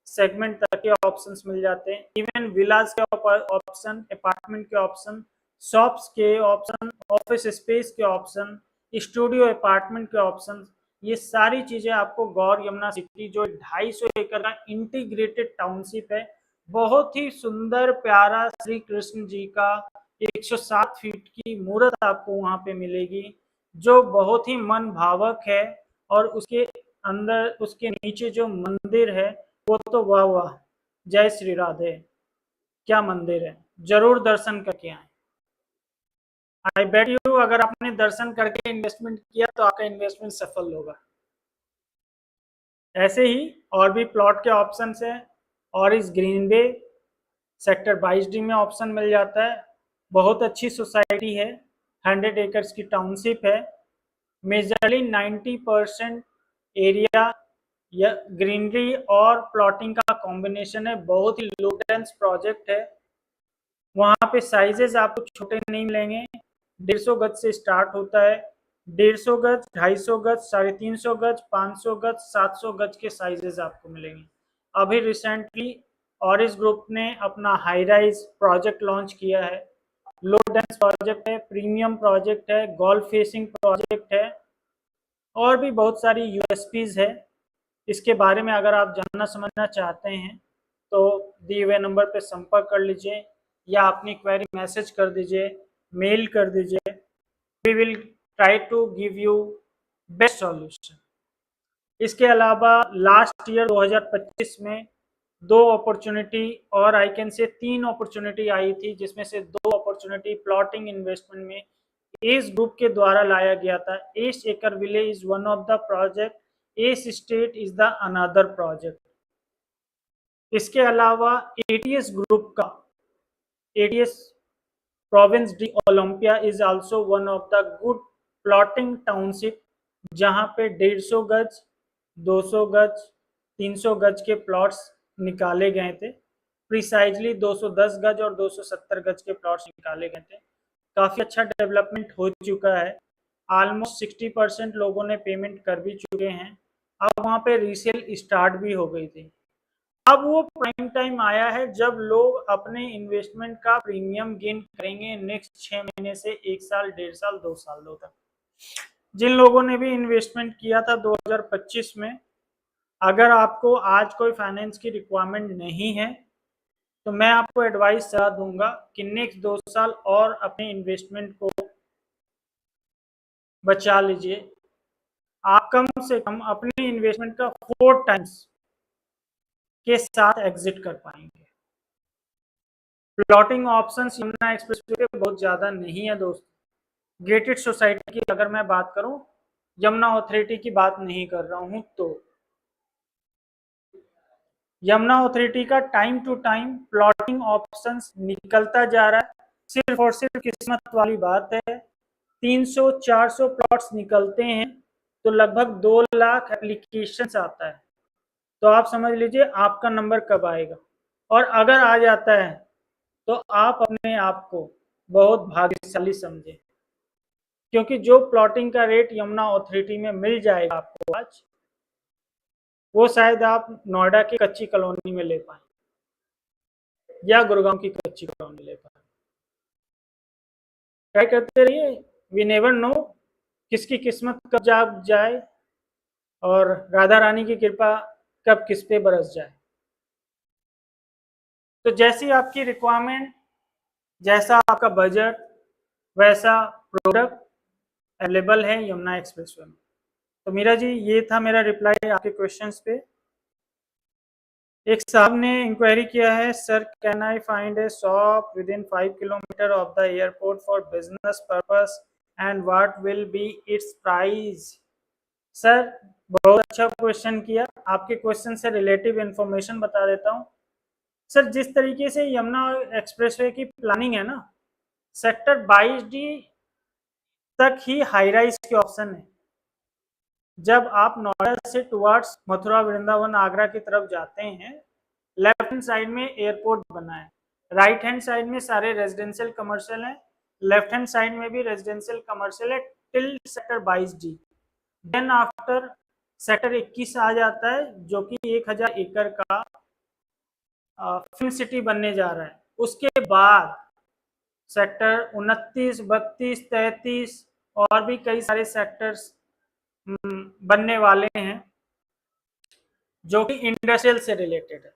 सेगमेंट तक के ऑप्शंस मिल जाते हैं। इवन विलास के ऑप्शन, अपार्टमेंट के ऑप्शन, शॉप्स के ऑप्शन, ऑफिस स्पेस के ऑप्शन, स्टूडियो अपार्टमेंट के ऑप्शन, ये सारी चीजें आपको गौर यमुना सिटी जो 250 एकड़ का इंटीग्रेटेड टाउनशिप है, बहुत ही सुंदर प्यारा श्री कृष्ण जी का 107 फीट की मूर्त आपको वहां पे मिलेगी जो बहुत ही मन भावक है। और उसके अंदर, उसके नीचे जो मंदिर है वो तो वाह वाह, जय श्री राधे, क्या मंदिर है, जरूर दर्शन करके आए। आई बेट यू अगर आपने दर्शन करके इन्वेस्टमेंट किया तो आपका इन्वेस्टमेंट सफल होगा। ऐसे ही और भी प्लॉट के ऑप्शन है। और इस ग्रीन वे सेक्टर 22D में ऑप्शन मिल जाता है। बहुत अच्छी सोसाइटी है, 100 एकर्स की टाउनशिप है। मेजरली 90% एरिया या ग्रीनरी और प्लॉटिंग का कॉम्बिनेशन है। बहुत ही लो डेंस प्रोजेक्ट है। वहाँ पे साइजेस आपको छोटे नहीं मिलेंगे, 150 गज से स्टार्ट होता है। 150 गज, 250 गज, 350 गज, 500 गज, 700 गज के साइजेस आपको मिलेंगे। अभी रिसेंटली ऑरिस ग्रुप ने अपना हाई राइज प्रोजेक्ट लॉन्च किया है। लो डेंस प्रोजेक्ट है, प्रीमियम प्रोजेक्ट है, गोल्फ फेसिंग प्रोजेक्ट है, और भी बहुत सारी यूएसपीज है। इसके बारे में अगर आप जानना समझना चाहते हैं तो दिए हुए नंबर पर संपर्क कर लीजिए या अपनी क्वेरी मैसेज कर दीजिए, मेल कर दीजिए। We will try to give you best solution. इसके अलावा लास्ट ईयर 2025 में 2 अपॉर्चुनिटी और आई कैन से 3 अपॉर्चुनिटी आई थी, जिसमें से 2 अपॉर्चुनिटी प्लॉटिंग इन्वेस्टमेंट में एस ग्रुप के द्वारा लाया गया था। S acre village is one of the project, S state is the another project. इसके अलावा एटीएस ग्रुप का ATS province D Olympia is also one of the good plotting township, जहां पे 150 गज, 200 गज, 300 गज के प्लॉट्स निकाले गए थे। प्रिसाइजली 210 गज और 270 गज के प्लॉट्स निकाले गए थे। काफ़ी अच्छा डेवलपमेंट हो चुका है। ऑलमोस्ट 60% लोगों ने पेमेंट कर भी चुके हैं। अब वहाँ पे रीसेल स्टार्ट भी हो गई थी। अब वो प्राइम टाइम आया है जब लोग अपने इन्वेस्टमेंट का प्रीमियम गेन करेंगे नेक्स्ट 6 महीने से 1 साल, 1.5 साल, 2 साल तक। जिन लोगों ने भी इन्वेस्टमेंट किया था 2025 में, अगर आपको आज कोई फाइनेंस की रिक्वायरमेंट नहीं है तो मैं आपको एडवाइस सलाह दूंगा कि नेक्स्ट 2 साल और अपने इन्वेस्टमेंट को बचा लीजिए। आप कम से कम अपने इन्वेस्टमेंट का 4 टाइम्स के साथ एग्जिट कर पाएंगे। प्लॉटिंग ऑप्शंस यमुना एक्सप्रेसवे पे बहुत ज़्यादा नहीं है दोस्त। गेटेड सोसाइटी की अगर मैं बात करूं, यमुना अथॉरिटी की बात नहीं कर रहा हूं, तो यमुना अथॉरिटी का time to time plotting options निकलता जा रहा है। सिर्फ और सिर्फ किस्मत वाली बात है। 300-400 प्लॉट्स निकलते हैं तो लगभग 2 लाख एप्लीकेशन आता है। तो आप समझ लीजिए आपका नंबर कब आएगा। और अगर आ जाता है तो आप अपने आप को बहुत भाग्यशाली समझे, क्योंकि जो प्लॉटिंग का रेट यमुना अथॉरिटी में मिल जाएगा आपको आज, वो शायद आप नोएडा की कच्ची कॉलोनी में ले पाए या गुड़गांव की कच्ची कॉलोनी ले पाए। ट्राई करते रहिए, वी नेवर नो किसकी किस्मत कब जाग जाए और राधा रानी की कृपा कब किस पे बरस जाए। तो जैसी आपकी रिक्वायरमेंट, जैसा आपका बजट, वैसा प्रोडक्ट अवेलेबल है यमुना एक्सप्रेसवे में। तो मीरा जी, ये था मेरा रिप्लाई आपके क्वेश्चंस पे। एक साहब ने इंक्वायरी किया है, sir can I find A shop with in 5 kilometre of the airport for business purpose and what will be it's price. Sir बहुत अच्छा क्वेश्चन किया। आपके क्वेश्चन से रिलेटिव इंफॉर्मेशन बता देता हूँ। सर जिस तरीके से यमुना एक्सप्रेसवे की प्लानिंग है ना, सेक्टर 22D तक ही हाई राइज के ऑप्शन है। जब आप नोएडा से टुवर्ड्स मथुरा, वृंदावन, आगरा की तरफ जाते हैं, लेफ्ट हैंड साइड में एयरपोर्ट बना है, राइट हैंड साइड में सारे रेजिडेंशियल कमर्शियल हैं, लेफ्ट हैंड साइड में भी रेजिडेंशियल कमर्शियल है till sector 22D। Then after sector 21 आ जाता है, जो कि 1000 एकड़ का फिल्म सिटी बनने जा रहा है। उसके बाद सेक्टर 29, 32, 33 और भी कई सारे सेक्टर्स बनने वाले हैं जो कि इंडस्ट्रियल से रिलेटेड है।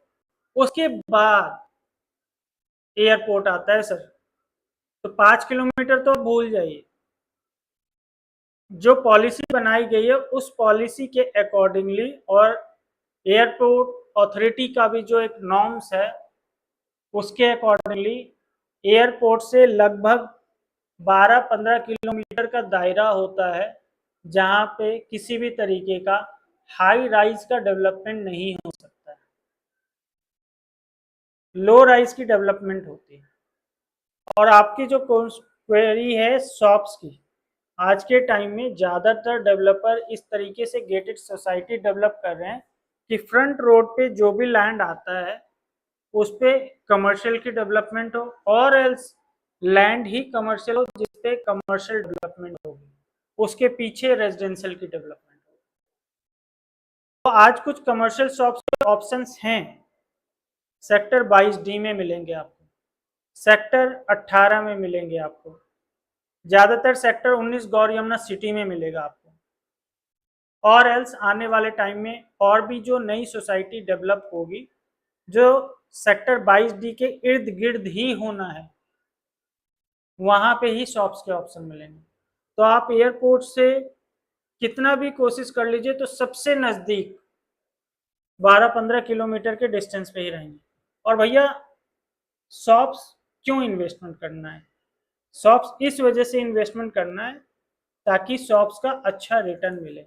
उसके बाद एयरपोर्ट आता है सर। तो 5 किलोमीटर तो भूल जाइए, जो पॉलिसी बनाई गई है उस पॉलिसी के अकॉर्डिंगली और एयरपोर्ट अथॉरिटी का भी जो एक नॉर्म्स है उसके अकॉर्डिंगली एयरपोर्ट से लगभग 12-15 किलोमीटर का दायरा होता है जहां पे किसी भी तरीके का हाई राइज का डेवलपमेंट नहीं हो सकता है, लो राइज की डेवलपमेंट होती है। और आपकी जो क्वेरी है शॉप्स की, आज के टाइम में ज़्यादातर डेवलपर इस तरीके से गेटेड सोसाइटी डेवलप कर रहे हैं कि फ्रंट रोड पे जो भी लैंड आता है उस पे कमर्शियल की डेवलपमेंट हो, और एल्स लैंड ही कमर्शियल हो जिसपे कमर्शियल डेवलपमेंट होगी, उसके पीछे रेजिडेंशियल की डेवलपमेंट हो। तो आज कुछ कमर्शियल शॉप्स के ऑप्शंस हैं, सेक्टर 22D में मिलेंगे आपको, सेक्टर 18 में मिलेंगे आपको, ज़्यादातर सेक्टर 19 गौर यमुना सिटी में मिलेगा आपको, और एल्स आने वाले टाइम में और भी जो नई सोसाइटी डेवलप होगी जो सेक्टर 22D के इर्द गिर्द ही होना है, वहां पे ही शॉप्स के ऑप्शन मिलेंगे। तो आप एयरपोर्ट से कितना भी कोशिश कर लीजिए तो सबसे नज़दीक 12-15 किलोमीटर के डिस्टेंस पे ही रहेंगे। और भैया शॉप्स क्यों इन्वेस्टमेंट करना है? शॉप्स इस वजह से इन्वेस्टमेंट करना है ताकि शॉप्स का अच्छा रिटर्न मिले।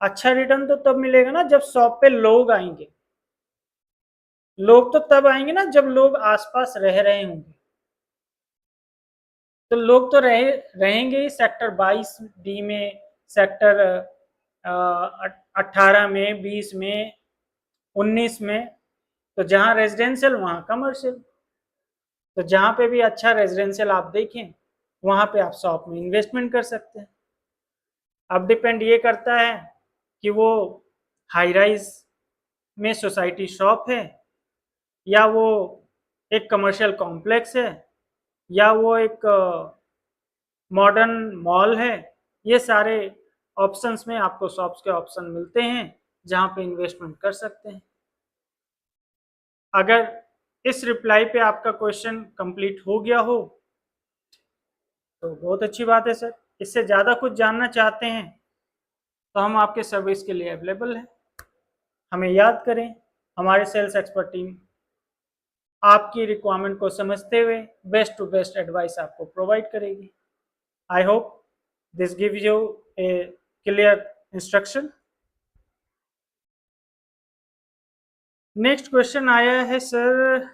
अच्छा रिटर्न तो तब मिलेगा ना जब शॉप पे लोग आएंगे, लोग तो तब आएंगे ना जब लोग आसपास रह रहे होंगे। तो लोग तो रहेंगे ही सेक्टर 22D में, सेक्टर 18 में, 20 में, 19 में। तो जहाँ रेजिडेंशियल वहाँ कमर्शियल, तो जहाँ पे भी अच्छा रेजिडेंशियल आप देखें वहाँ पे आप शॉप में इन्वेस्टमेंट कर सकते हैं। अब डिपेंड ये करता है कि वो हाई राइज में सोसाइटी शॉप है, या वो एक कमर्शियल कॉम्प्लेक्स है, या वो एक मॉडर्न मॉल है। ये सारे ऑप्शंस में आपको शॉप्स के ऑप्शन मिलते हैं जहाँ पे इन्वेस्टमेंट कर सकते हैं। अगर इस रिप्लाई पे आपका क्वेश्चन कंप्लीट हो गया हो तो बहुत अच्छी बात है सर। इससे ज़्यादा कुछ जानना चाहते हैं तो हम आपके सर्विस के लिए अवेलेबल हैं। हमें याद करें, हमारे सेल्स एक्सपर्ट टीम आपकी रिक्वायरमेंट को समझते हुए बेस्ट टू बेस्ट एडवाइस आपको प्रोवाइड करेगी। I hope this give U A clear instruction. Next question आया है sir,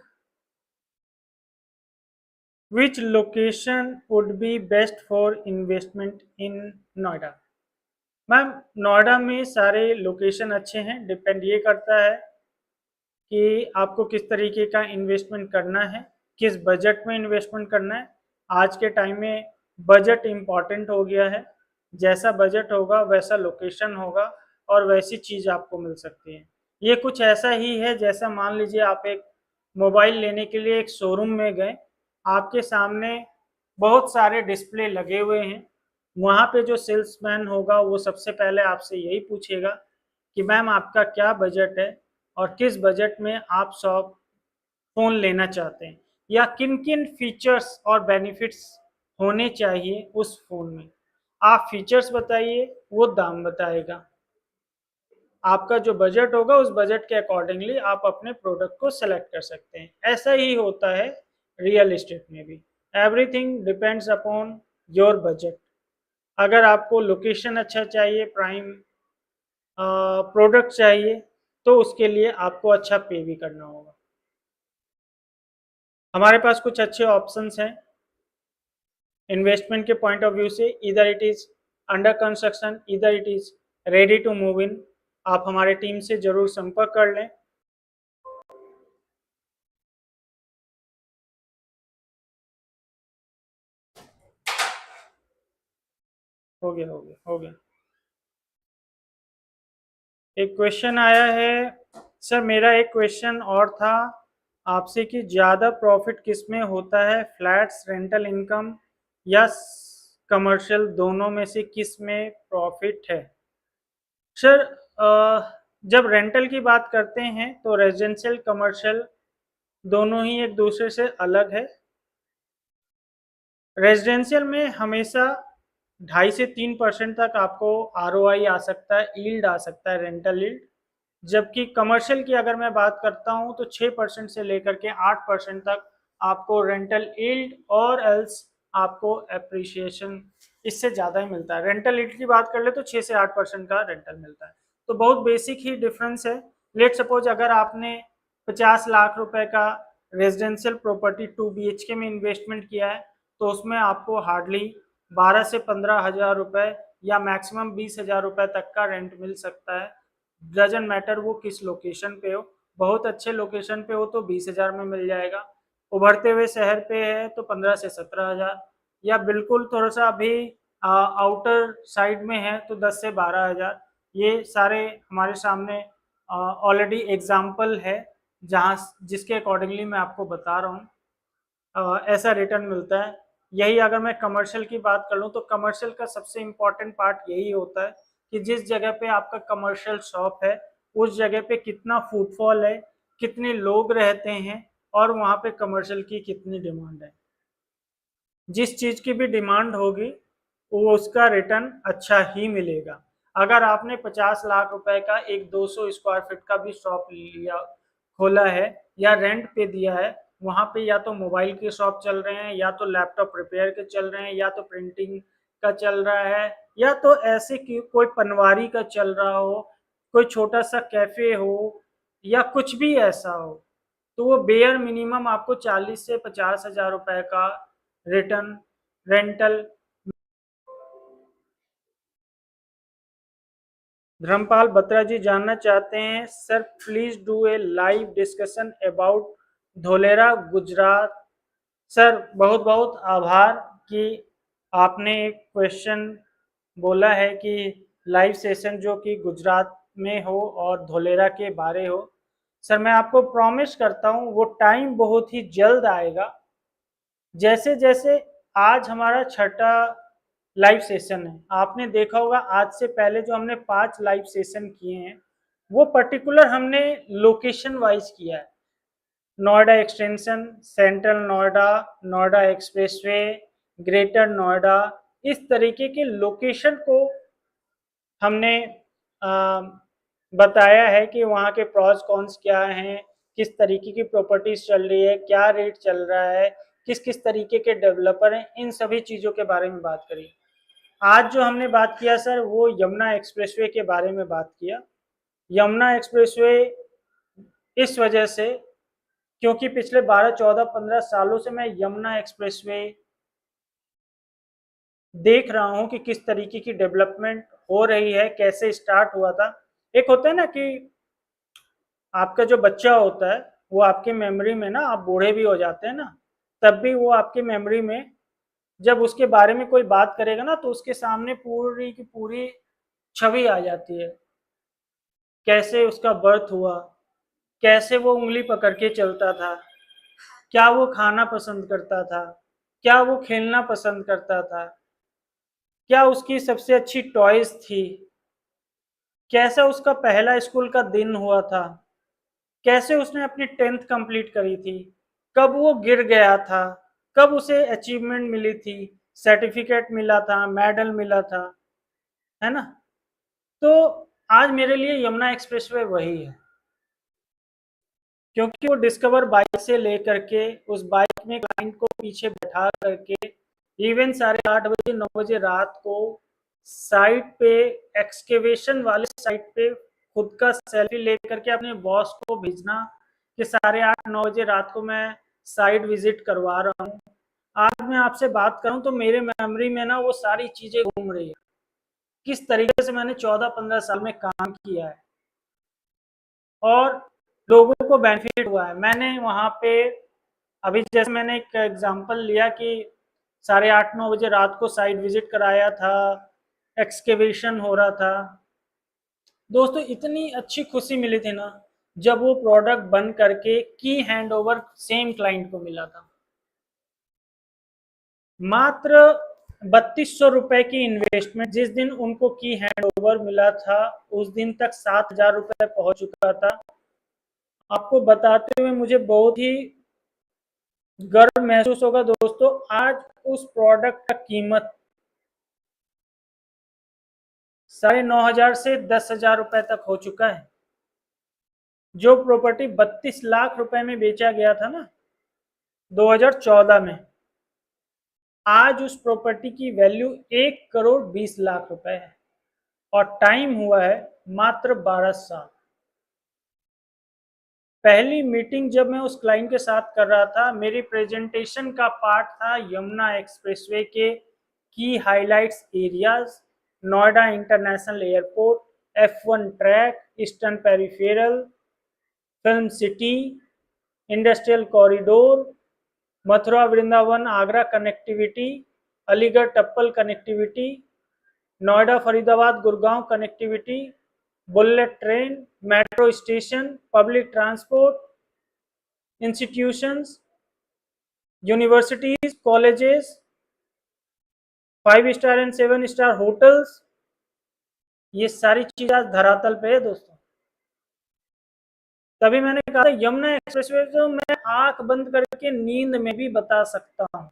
which location would be best for investment in Noida? Ma'am Noida में सारे लोकेशन अच्छे हैं, डिपेंड ये करता है कि आपको किस तरीके का इन्वेस्टमेंट करना है, किस बजट में इन्वेस्टमेंट करना है। आज के टाइम में बजट इम्पॉर्टेंट हो गया है, जैसा बजट होगा वैसा लोकेशन होगा और वैसी चीज़ आपको मिल सकती है। ये कुछ ऐसा ही है जैसा मान लीजिए आप एक मोबाइल लेने के लिए एक शोरूम में गए, आपके सामने बहुत सारे डिस्प्ले लगे हुए हैं, वहाँ पे जो सेल्समैन होगा वो सबसे पहले आपसे यही पूछेगा कि मैम आपका क्या बजट है और किस बजट में आप शॉप फ़ोन लेना चाहते हैं, या किन किन फीचर्स और बेनिफिट्स होने चाहिए उस फ़ोन में। आप फीचर्स बताइए, वो दाम बताएगा। आपका जो बजट होगा उस बजट के अकॉर्डिंगली आप अपने प्रोडक्ट को सेलेक्ट कर सकते हैं। ऐसा ही होता है रियल एस्टेट में भी, everything depends upon your budget. अगर आपको लोकेशन अच्छा चाहिए, प्राइम प्रोडक्ट चाहिए, तो उसके लिए आपको अच्छा पे भी करना होगा। हमारे पास कुछ अच्छे ऑप्शंस हैं इन्वेस्टमेंट के पॉइंट ऑफ व्यू से, इधर इट इज़ अंडर कंस्ट्रक्शन, इधर it is ready to move in. आप हमारे टीम से जरूर संपर्क कर लें। हो गया, हो गया, हो गया। एक क्वेश्चन आया है सर, मेरा एक क्वेश्चन और था आपसे कि ज़्यादा प्रॉफिट किस में होता है, फ्लैट्स, रेंटल इनकम या कमर्शियल, दोनों में से किस में प्रॉफिट है? सर जब रेंटल की बात करते हैं तो रेजिडेंशियल कमर्शियल दोनों ही एक दूसरे से अलग है। रेजिडेंशियल में हमेशा 2.5 से 3% तक आपको आरओआई आ सकता है, यील्ड आ सकता है, रेंटल यील्ड। जबकि कमर्शियल की अगर मैं बात करता हूं तो 6% से लेकर के 8% तक आपको रेंटल यील्ड और एल्स आपको एप्रिसिएशन इससे ज़्यादा ही मिलता है। रेंटल यील्ड की बात कर ले तो 6 से 8% का रेंटल मिलता है, तो बहुत बेसिक ही डिफरेंस है। लेट सपोज अगर आपने 50 लाख रुपए का रेजिडेंशियल प्रॉपर्टी 2 BHK में इन्वेस्टमेंट किया है तो उसमें आपको हार्डली 12 से 15 हज़ार रुपए या मैक्सिमम 20 हज़ार रुपए तक का रेंट मिल सकता है। डजंट मैटर वो किस लोकेशन पे हो, बहुत अच्छे लोकेशन पे हो तो 20 हज़ार में मिल जाएगा, उभरते हुए शहर पे है तो 15 से 17 हज़ार, या बिल्कुल थोड़ा सा अभी आउटर साइड में है तो 10 से 12 हज़ार। ये सारे हमारे सामने ऑलरेडी एग्जाम्पल है जहाँ जिसके अकॉर्डिंगली मैं आपको बता रहा हूँ ऐसा रिटर्न मिलता है। यही अगर मैं कमर्शियल की बात कर लूँ तो कमर्शियल का सबसे इम्पोर्टेंट पार्ट यही होता है कि जिस जगह पे आपका कमर्शियल शॉप है उस जगह पे कितना फुटफॉल है, कितने लोग रहते हैं और वहाँ पे कमर्शियल की कितनी डिमांड है। जिस चीज़ की भी डिमांड होगी वो उसका रिटर्न अच्छा ही मिलेगा। अगर आपने 50 लाख रुपए का एक 200 स्क्वायर फीट का भी शॉप लिया, खोला है या रेंट पे दिया है, वहाँ पे या तो मोबाइल के शॉप चल रहे हैं, या तो लैपटॉप रिपेयर के चल रहे हैं, या तो प्रिंटिंग का चल रहा है, या तो ऐसे कि कोई पनवारी का चल रहा हो, कोई छोटा सा कैफे हो, या कुछ भी ऐसा हो, तो वो बेयर मिनिमम आपको 40 से 50 हज़ार रुपए का रिटर्न रेंटल। धर्मपाल बत्रा जी जानना चाहते हैं sir, please do a live discussion about Dholera Gujarat. Sir बहुत बहुत आभार कि आपने एक क्वेश्चन बोला है कि लाइव सेशन जो कि गुजरात में हो और धोलेरा के बारे हो। सर मैं आपको प्रॉमिस करता हूँ वो टाइम बहुत ही जल्द आएगा। जैसे जैसे आज हमारा छठा लाइव सेशन है, आपने देखा होगा आज से पहले जो हमने 5 लाइव सेशन किए हैं वो पर्टिकुलर हमने लोकेशन वाइज किया है। Noida extension, central Noida, Noida expressway, greater Noida, इस तरीके के लोकेशन को हमने आ, बताया है कि वहाँ के प्रॉस कॉन्स क्या हैं, किस तरीके की प्रॉपर्टीज चल रही है, क्या रेट चल रहा है, किस किस तरीके के डेवलपर हैं, इन सभी चीज़ों के बारे में बात करी। आज जो हमने बात किया सर वो यमुना एक्सप्रेसवे के बारे में बात किया। यमुना एक्सप्रेसवे इस वजह से क्योंकि पिछले 12, 14, 15 सालों से मैं यमुना एक्सप्रेसवे देख रहा हूँ कि किस तरीके की डेवलपमेंट हो रही है, कैसे स्टार्ट हुआ था। एक होता है ना कि आपका जो बच्चा होता है वो आपकी मेमोरी में ना, आप बूढ़े भी हो जाते हैं ना, तब भी वो आपकी मेमोरी में जब उसके बारे में कोई बात करेगा ना तो उसके सामने पूरी की पूरी छवि आ जाती है। कैसे उसका बर्थ हुआ, कैसे वो उंगली पकड़ के चलता था, क्या वो खाना पसंद करता था, क्या वो खेलना पसंद करता था, क्या उसकी सबसे अच्छी टॉयज थी, कैसा उसका पहला स्कूल का दिन हुआ था, कैसे उसने अपनी 10th कंप्लीट करी थी, कब वो गिर गया था, कब उसे अचीवमेंट मिली थी, सर्टिफिकेट मिला था, मेडल मिला था, है ना। तो आज मेरे लिए यमुना एक्सप्रेसवे वही है, क्योंकि वो डिस्कवर बाइक से लेकर के उस बाइक में क्लाइंट को पीछे बैठा करके इवन 8:30 बजे 9 बजे रात को साइट पे, एक्सकेवेशन वाले साइट पे खुद का सेल्फी लेकर के अपने बॉस को भेजना कि 8:30 9 बजे रात को मैं साइट विजिट करवा रहा हूँ। आज मैं आपसे बात करूँ तो मेरे मेमोरी में ना वो सारी चीजें घूम रही है किस तरीके से मैंने 14-15 साल में काम किया है और लोगों को बेनिफिट हुआ है। मैंने वहाँ पे अभी जैसे मैंने एक एग्जांपल लिया कि 8:30-9 बजे रात को साइट विजिट कराया था, एक्सकेवेशन हो रहा था। दोस्तों इतनी अच्छी खुशी मिली थी ना जब वो प्रोडक्ट बन करके की हैंड ओवर सेम क्लाइंट को मिला था। मात्र 3200 रुपए की इन्वेस्टमेंट जिस दिन उनको की हैंड ओवर मिला था उस दिन तक 7000 रुपए पहुंच चुका था। आपको बताते हुए मुझे बहुत ही गर्व महसूस होगा दोस्तों, आज उस प्रोडक्ट का कीमत 9,500 से 10,000 रुपए तक हो चुका है। जो प्रॉपर्टी 32 लाख रुपए में बेचा गया था ना 2014 में, आज उस प्रॉपर्टी की वैल्यू 1,20,00,000 रुपए है और टाइम हुआ है मात्र 12 साल। पहली मीटिंग जब मैं उस क्लाइंट के साथ कर रहा था, मेरी प्रेजेंटेशन का पार्ट था यमुना एक्सप्रेसवे के की highlights areas, Noida international airport, F1 track, eastern peripheral, film city, industrial corridor, Mathura Vrindavan Agra connectivity, Aligarh Tappal connectivity, Noida Faridabad Gurgaon connectivity, bullet train, metro station, public transport, institutions, universities, colleges, 5 star and 7 star hotels, ये सारी चीज आज धरातल पे है दोस्तों। तभी मैंने कहा था यमुना एक्सप्रेसवे तो मैं आंख बंद करके नींद में भी बता सकता हूं।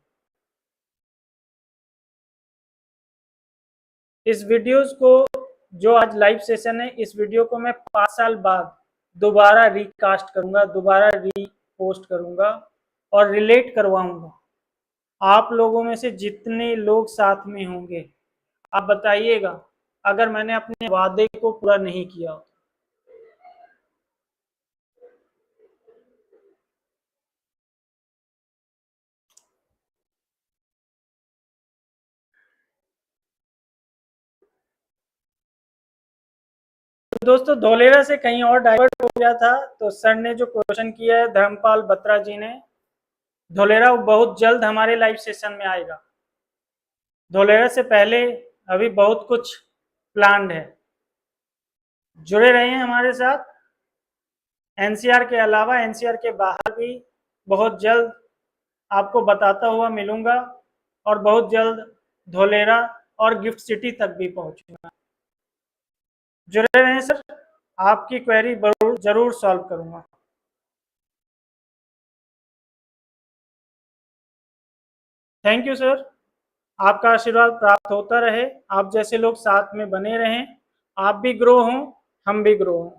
इस वीडियोस को जो आज लाइव सेशन है, इस वीडियो को मैं 5 साल बाद दोबारा रिकास्ट करूंगा, दोबारा रीपोस्ट करूंगा और रिलेट करवाऊंगा। आप लोगों में से जितने लोग साथ में होंगे, आप बताइएगा अगर मैंने अपने वादे को पूरा नहीं किया हो। तो दोस्तों धोलेरा से कहीं और डाइवर्ट हो गया था, तो सर ने जो क्वेश्चन किया है धर्मपाल बत्रा जी ने, धोलेरा बहुत जल्द हमारे लाइव सेशन में आएगा। धोलेरा से पहले अभी बहुत कुछ प्लान्ड है, जुड़े रहे हैं हमारे साथ। एनसीआर के अलावा एनसीआर के बाहर भी बहुत जल्द आपको बताता हुआ मिलूंगा और बहुत जल्द धोलेरा और गिफ्ट सिटी तक भी पहुंचूंगा। जुड़े रहें सर, आपकी क्वेरी जरूर सॉल्व करूंगा। थैंक यू सर, आपका आशीर्वाद प्राप्त होता रहे, आप जैसे लोग साथ में बने रहें, आप भी ग्रो हों, हम भी ग्रो हों।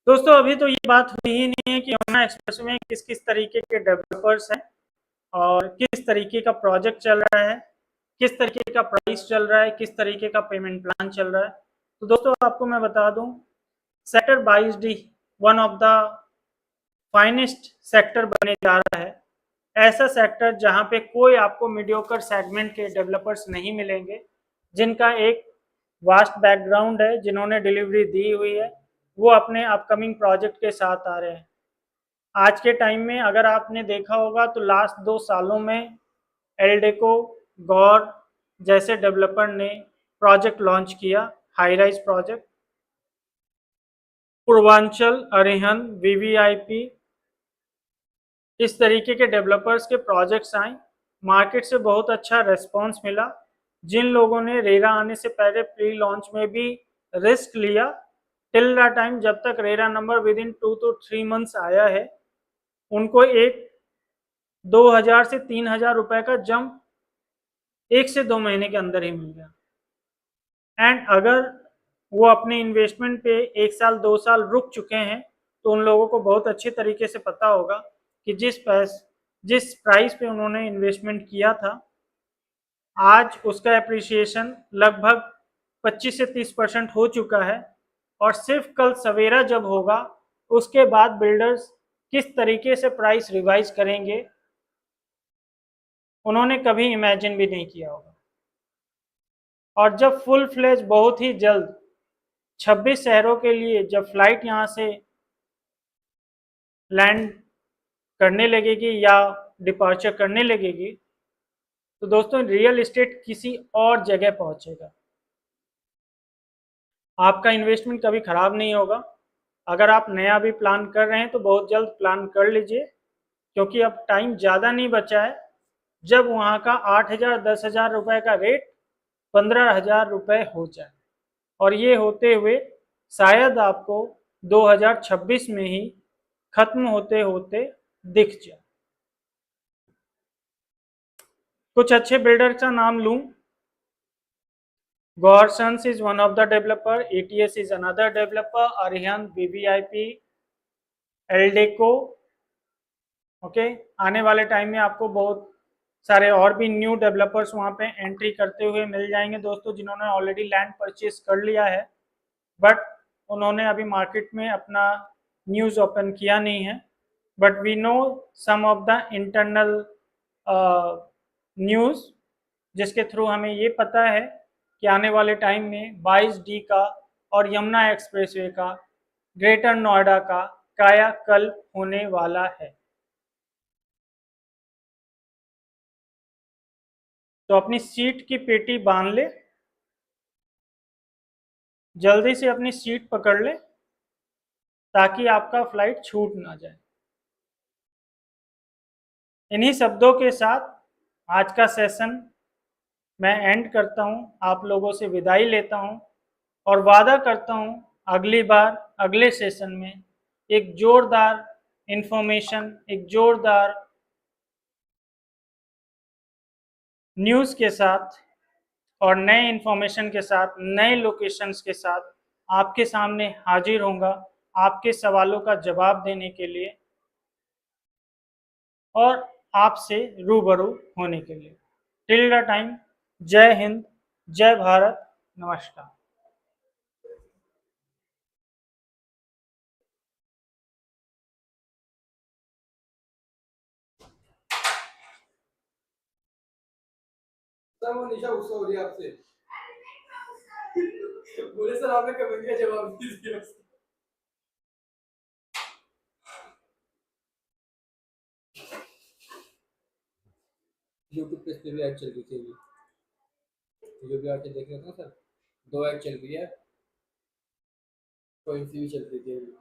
दोस्तों अभी तो ये बात हुई ही नहीं है कि यमुना एक्सप्रेस में किस किस तरीके के डेवलपर्स हैं और किस तरीके का प्रोजेक्ट चल रहा है, किस तरीके का प्राइस चल रहा है, किस तरीके का पेमेंट प्लान चल रहा है। तो दोस्तों आपको मैं बता दूं, sector 22D one of the finest sector बने जा रहा है। ऐसा सेक्टर जहां पे कोई आपको मीडियोकर सेगमेंट के डेवलपर्स नहीं मिलेंगे, जिनका एक वास्ट बैकग्राउंड है, जिन्होंने डिलीवरी दी हुई है, वो अपने अपकमिंग प्रोजेक्ट के साथ आ रहे हैं। आज के टाइम में अगर आपने देखा होगा तो लास्ट 2 सालों में एल्डेको, गौर जैसे डेवलपर ने प्रोजेक्ट लॉन्च किया, high rise project. Purvanchal, Arihant, VVIP, इस तरीके के डेवलपर्स के प्रोजेक्ट्स आए, मार्केट से बहुत अच्छा रेस्पॉन्स मिला। जिन लोगों ने रेरा आने से पहले प्री लॉन्च में भी रिस्क लिया, टिल द टाइम जब तक RERA number with in 2 to 3 months आया है, उनको एक 2,000 से 3,000 रुपए का जंप 1 से 2 महीने के अंदर ही मिल गया। एंड अगर वो अपने इन्वेस्टमेंट पे 1 साल 2 साल रुक चुके हैं तो उन लोगों को बहुत अच्छे तरीके से पता होगा कि जिस प्राइस पे उन्होंने इन्वेस्टमेंट किया था आज उसका एप्रिसिएशन लगभग 25 से 30% हो चुका है और सिर्फ कल सवेरा जब होगा उसके बाद बिल्डर्स किस तरीके से प्राइस रिवाइज करेंगे उन्होंने कभी इमेजिन भी नहीं किया होगा। और जब फुल फ्लेज बहुत ही जल्द 26 शहरों के लिए जब फ्लाइट यहाँ से लैंड करने लगेगी या डिपार्चर करने लगेगी तो दोस्तों रियल एस्टेट किसी और जगह पहुंचेगा। आपका इन्वेस्टमेंट कभी खराब नहीं होगा। अगर आप नया भी प्लान कर रहे हैं तो बहुत जल्द प्लान कर लीजिए क्योंकि अब टाइम ज़्यादा नहीं बचा है जब वहाँ का 8,000 10,000 रुपये का रेट 15,000 रुपये हो जाए और ये होते हुए शायद आपको 2026 में ही खत्म होते होते दिख जाए। कुछ अच्छे बिल्डर का नाम लूं, Gorsons is one of the developer, ATS is another developer, Arihant, VVIP, Eldeco. Okay, आने वाले टाइम में आपको बहुत सारे और भी न्यू डेवलपर्स वहाँ पे एंट्री करते हुए मिल जाएंगे दोस्तों जिन्होंने ऑलरेडी लैंड परचेज कर लिया है बट उन्होंने अभी मार्केट में अपना न्यूज़ ओपन किया नहीं है। But we know some of the internal news जिसके थ्रू हमें ये पता है कि आने वाले टाइम में 22D का और यमुना एक्सप्रेसवे का ग्रेटर नोएडा का कायाकल्प होने वाला है। तो अपनी सीट की पेटी बांध ले, जल्दी से अपनी सीट पकड़ ले ताकि आपका फ्लाइट छूट ना जाए। इन्हीं शब्दों के साथ आज का सेशन मैं एंड करता हूं, आप लोगों से विदाई लेता हूं और वादा करता हूं अगली बार अगले सेशन में एक जोरदार इंफॉर्मेशन, एक जोरदार न्यूज़ के साथ और नए इंफॉर्मेशन के साथ, नए लोकेशंस के साथ आपके सामने हाजिर होऊंगा आपके सवालों का जवाब देने के लिए और आपसे रूबरू होने के लिए। टिल द टाइम, जय हिंद, जय भारत, नमस्कार। सर वो निशा गुस्सा हो रही है आपसे। बोले सर आपने कमेंट का जवाब नहीं दिया। यूट्यूब पे इस पे भी ऐड चल रही थी अभी, जो भी आके देख रहे थे ना सर, 2 ऐड चल रही है, कोई सी भी चल रही थी अभी।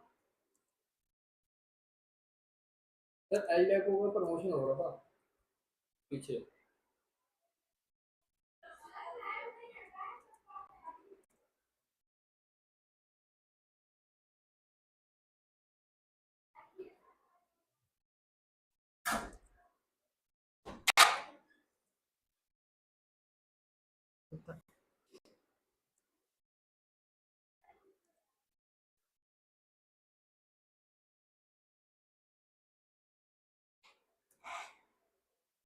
सर एल डेको का प्रमोशन हो रहा था पीछे।